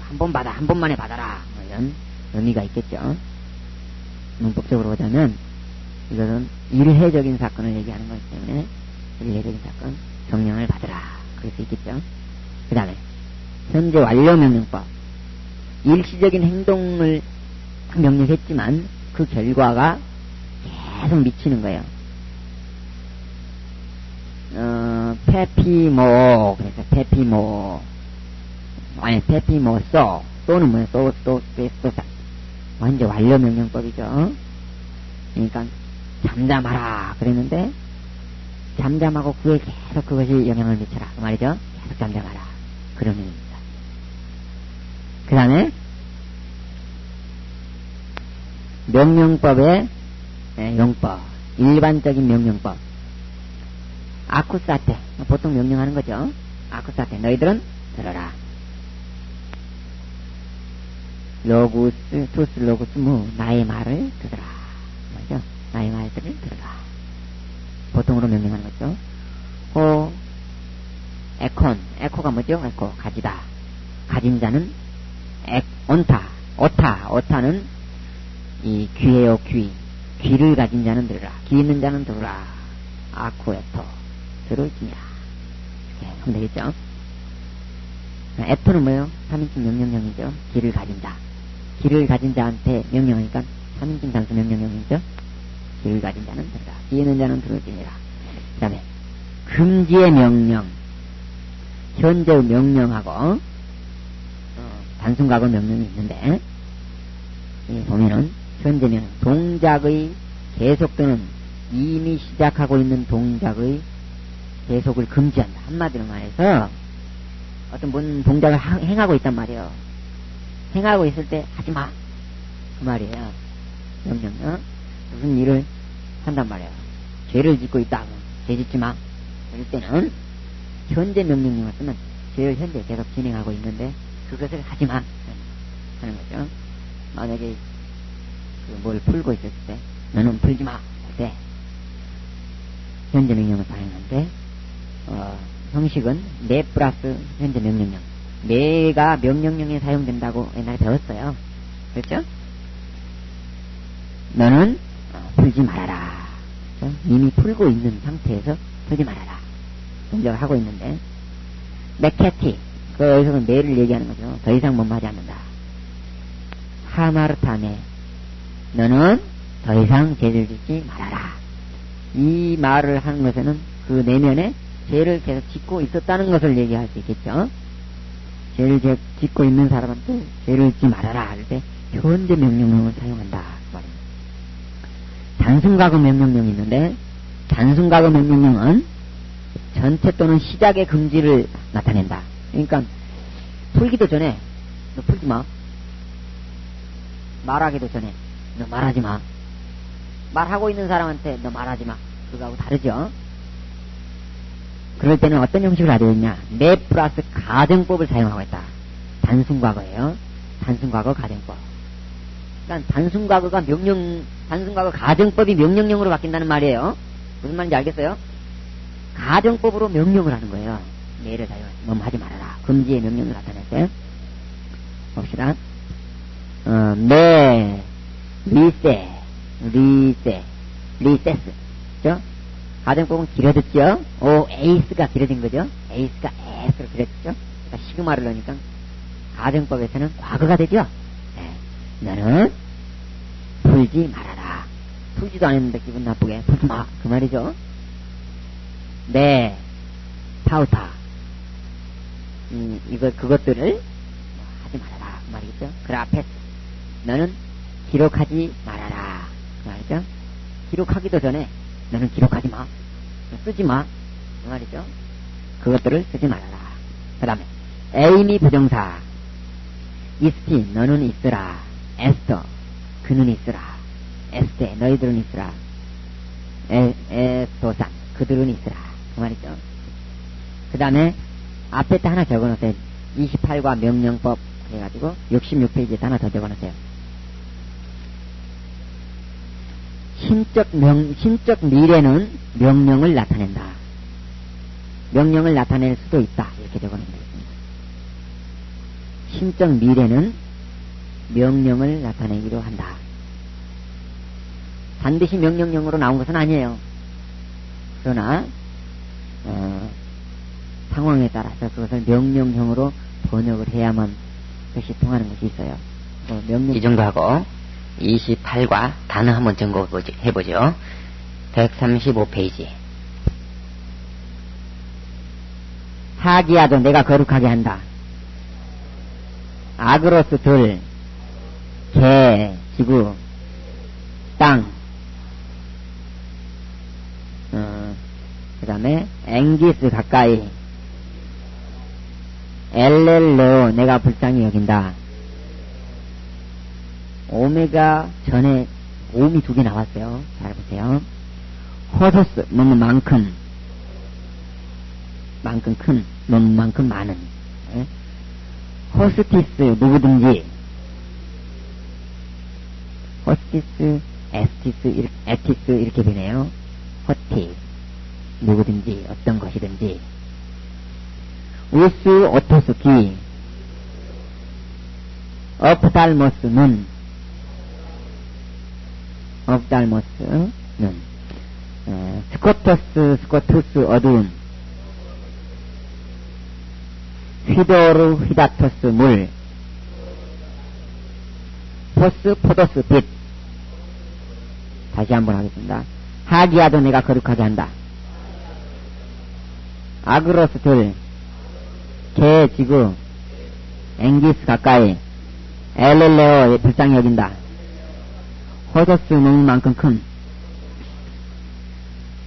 한 번 받아 한 번만에 받아라 이런 의미가 있겠죠. 문법적으로 보자면 이것은 일회적인 사건을 얘기하는 것이기 때문에 일회적인 사건 성령을 받아라 그럴 수 있겠죠. 그 다음에 현재 완료 명령법. 일시적인 행동을 명령했지만 그 결과가 계속 미치는 거예요. 페피모 그래서 페피모 아니 페피모 쏘는 뭐예요? 쏘 완전 완료 명령법이죠. 그러니까 잠잠하라 그랬는데 잠잠하고 그에 계속 그것이 영향을 미쳐라 그 말이죠. 계속 잠잠하라 그런 의미입니다. 그 다음에 명령법의 용법 일반적인 명령법. 아쿠사테 보통 명령하는 거죠. 아쿠사테 너희들은 들어라. 로구스 투스 로구스 무 나의 말을 들어라 맞죠? 나의 말을 들어라 보통으로 명령하는 거죠. 에코가 뭐죠? 에코 가지다 가진 자는 오타는 이 귀예요. 귀를 가진 자는 들어라. 귀 있는 자는 들어라 아쿠에토 들을지니라. 이렇게 하면 되겠죠. 에토는 뭐예요? 3인칭 명령형이죠. 길을 가진 자. 길을 가진 자한테 명령하니까 3인칭 단수 명령형이죠. 길을 가진 자는 들으라. 귀 있는 자는 들을지니라. 그 다음에 금지의 명령. 현재의 명령하고 단순과거 명령이 있는데, 보면은 현재 명령, 동작의 계속 또는 이미 시작하고 있는 동작의 계속을 금지한다. 한마디로 말해서 어떤 뭔 동작을 행하고 있단 말이에요. 행하고 있을 때 하지마, 그 말이에요. 명령요. 무슨 일을 한단 말이에요. 죄를 짓고 있다. 죄 짓지마. 그럴 때는 현재 명령령을 쓰면 죄를 현재 계속 진행하고 있는데 그것을 하지마 하는 거죠. 만약에 뭘 풀고 있었을 때 너는 풀지마 할 때 현재 명령을 사용하는데, 형식은 내 플러스 현재 명령령. 내가 명령령에 사용된다고 옛날에 배웠어요. 그렇죠? 너는 풀지 말아라. 그렇죠? 이미 풀고 있는 상태에서 풀지 말아라. 동작을 하고 있는데, 메케티, 여기서는 매를 얘기하는 거죠. 더 이상 뭐하지 않는다. 하마르타네, 너는 더 이상 죄를 짓지 말아라. 이 말을 하는 것에는 그 내면에 죄를 계속 짓고 있었다는 것을 얘기할 수 있겠죠. 죄를 짓고 있는 사람한테 죄를 짓지 말아라 할 때 현재 명령령을 사용한다 그 말입니다. 단순과거 명령령이 있는데, 단순과거 명령령은 전체 또는 시작의 금지를 나타낸다. 그러니까 풀기도 전에 너 풀지 마. 말하기도 전에 너 말하지 마. 말하고 있는 사람한테 너 말하지 마. 그거하고 다르죠. 그럴 때는 어떤 형식을 가지고 있냐? 내 플러스 가정법을 사용하고 있다. 단순과거예요. 단순과거 가정법. 그러니까 단순과거가 단순과거 가정법이 명령령으로 바뀐다는 말이에요. 무슨 말인지 알겠어요? 가정법으로 명령을 하는 거예요. 예를 들어 하지 말아라. 금지의 명령을 나타낼 때 봅시다. 리세스. 그죠? 가정법은 길어졌죠? 에이스가 길어진 거죠? 에이스가 에스로 길어졌죠? 그러니까 시그마를 넣으니까 가정법에서는 과거가 되죠? 네. 너는 풀지 말아라. 풀지도 않았는데 기분 나쁘게 풀지 마. 그 말이죠? 네. 파우타. 그것들을 하지 말아라. 그 말이겠죠? 그라페스. 너는 기록하지 말아라. 그 말이죠? 기록하기도 전에 너는 기록하지 마. 쓰지 마. 그 말이죠? 그것들을 쓰지 말아라. 그 다음에 에이미 부정사. 이스티 너는 있으라. 에스터 그는 있으라. 에스테 너희들은 있으라. 에스토산 그들은 있으라. 그 말이죠. 그 다음에 앞에 때 하나 적어놓으세요. 28과 명령법 해가지고 66페이지에 하나 더 적어놓으세요. 신적 미래는 명령을 나타낸다. 명령을 나타낼 수도 있다. 이렇게 적어놓으면 되겠습니다. 신적 미래는 명령을 나타내기로 한다. 반드시 명령령으로 나온 것은 아니에요. 그러나 상황에 따라서 그것을 명령형으로 번역을 해야만 그것이 통하는 것이 있어요. 이 정도 하고 28과 단어 한번 해보죠. 135페이지. 하기야도 내가 거룩하게 한다. 아그로스 들, 개, 지구, 땅, 그 다음에 앵기스 가까이, 엘렐레오 내가 불쌍히 여긴다. 오메가 전에 오음이 2개 나왔어요. 잘 보세요. 호소스 뭐뭐만큼 큰 뭐뭐만큼 많은. 예? 호스티스 누구든지. 호스티스 에티스 이렇게 되네요. 호티 누구든지 어떤 것이든지. 우스 오토스 귀. 업달모스 눈. 업달모스 눈. 스코토스, 스코투스, 어두운. 휘도르, 휘다토스, 물. 포스, 포도스, 빛. 다시 한번 하겠습니다. 하기야도 내가 거룩하게 한다. 아그로스 들, 개, 지구, 앵기스 가까이, 엘렐레오 불쌍히 여긴다. 호소스 먹는 만큼 큰.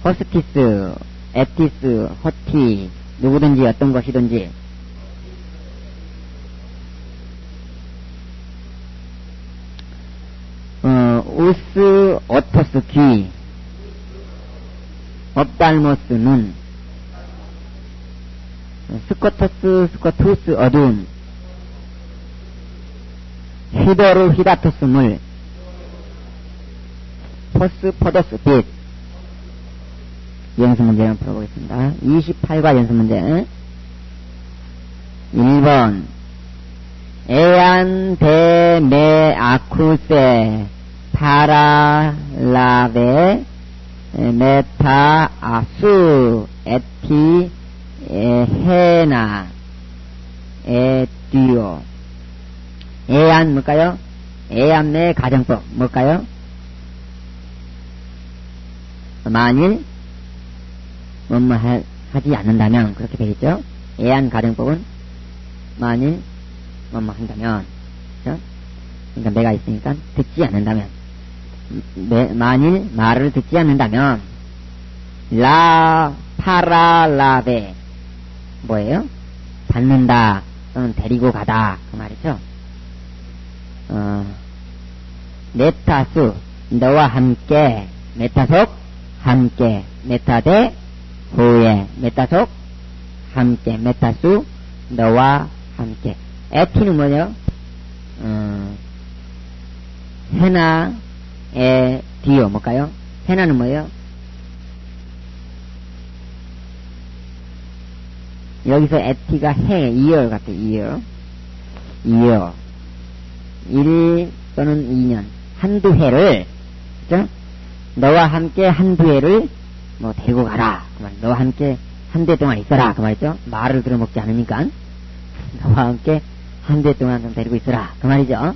호스티스, 에티스, 호티, 누구든지 어떤 것이든지. 우스, 오토스, 귀. 업달모스, 눈. 스코토스, 스코투스, 어두운. 휘도르, 휘다토스, 물. 포스, 포도스, 빛. 연습 문제 한번 풀어보겠습니다. 28과 연습 문제. 1번. 에안, 데, 메, 아쿠세, 파라라베, 메타, 아수, 에티, 헤나, 에듀오. 에안 뭘까요? 에안의 가정법 뭘까요? 만일 뭐뭐 하지 않는다면 그렇게 되겠죠? 에안 가정법은 만일 뭐뭐 한다면, 그렇죠? 그러니까 내가 있으니까 듣지 않는다면, 만일 말을 듣지 않는다면, 라 파라라베 뭐예요? 받는다 또는 데리고 가다 그 말이죠. 메타수 너와 함께, 메타속 함께, 메타대 후에, 메타속 함께, 메타수 너와 함께. 에티는 뭐죠? 헤나 에 디오 뭘까요? 헤나는 뭐예요? 여기서 에티가 해, 이어 같아, 이어. 1 또는 2년. 한두 해를, 그죠? 너와 함께 한두 해를, 데리고 가라. 그 말, 너와 함께 한 대 동안 있어라. 그 말이죠? 말을 들어먹지 않으니까. 너와 함께 한 대 동안 좀 데리고 있어라. 그 말이죠?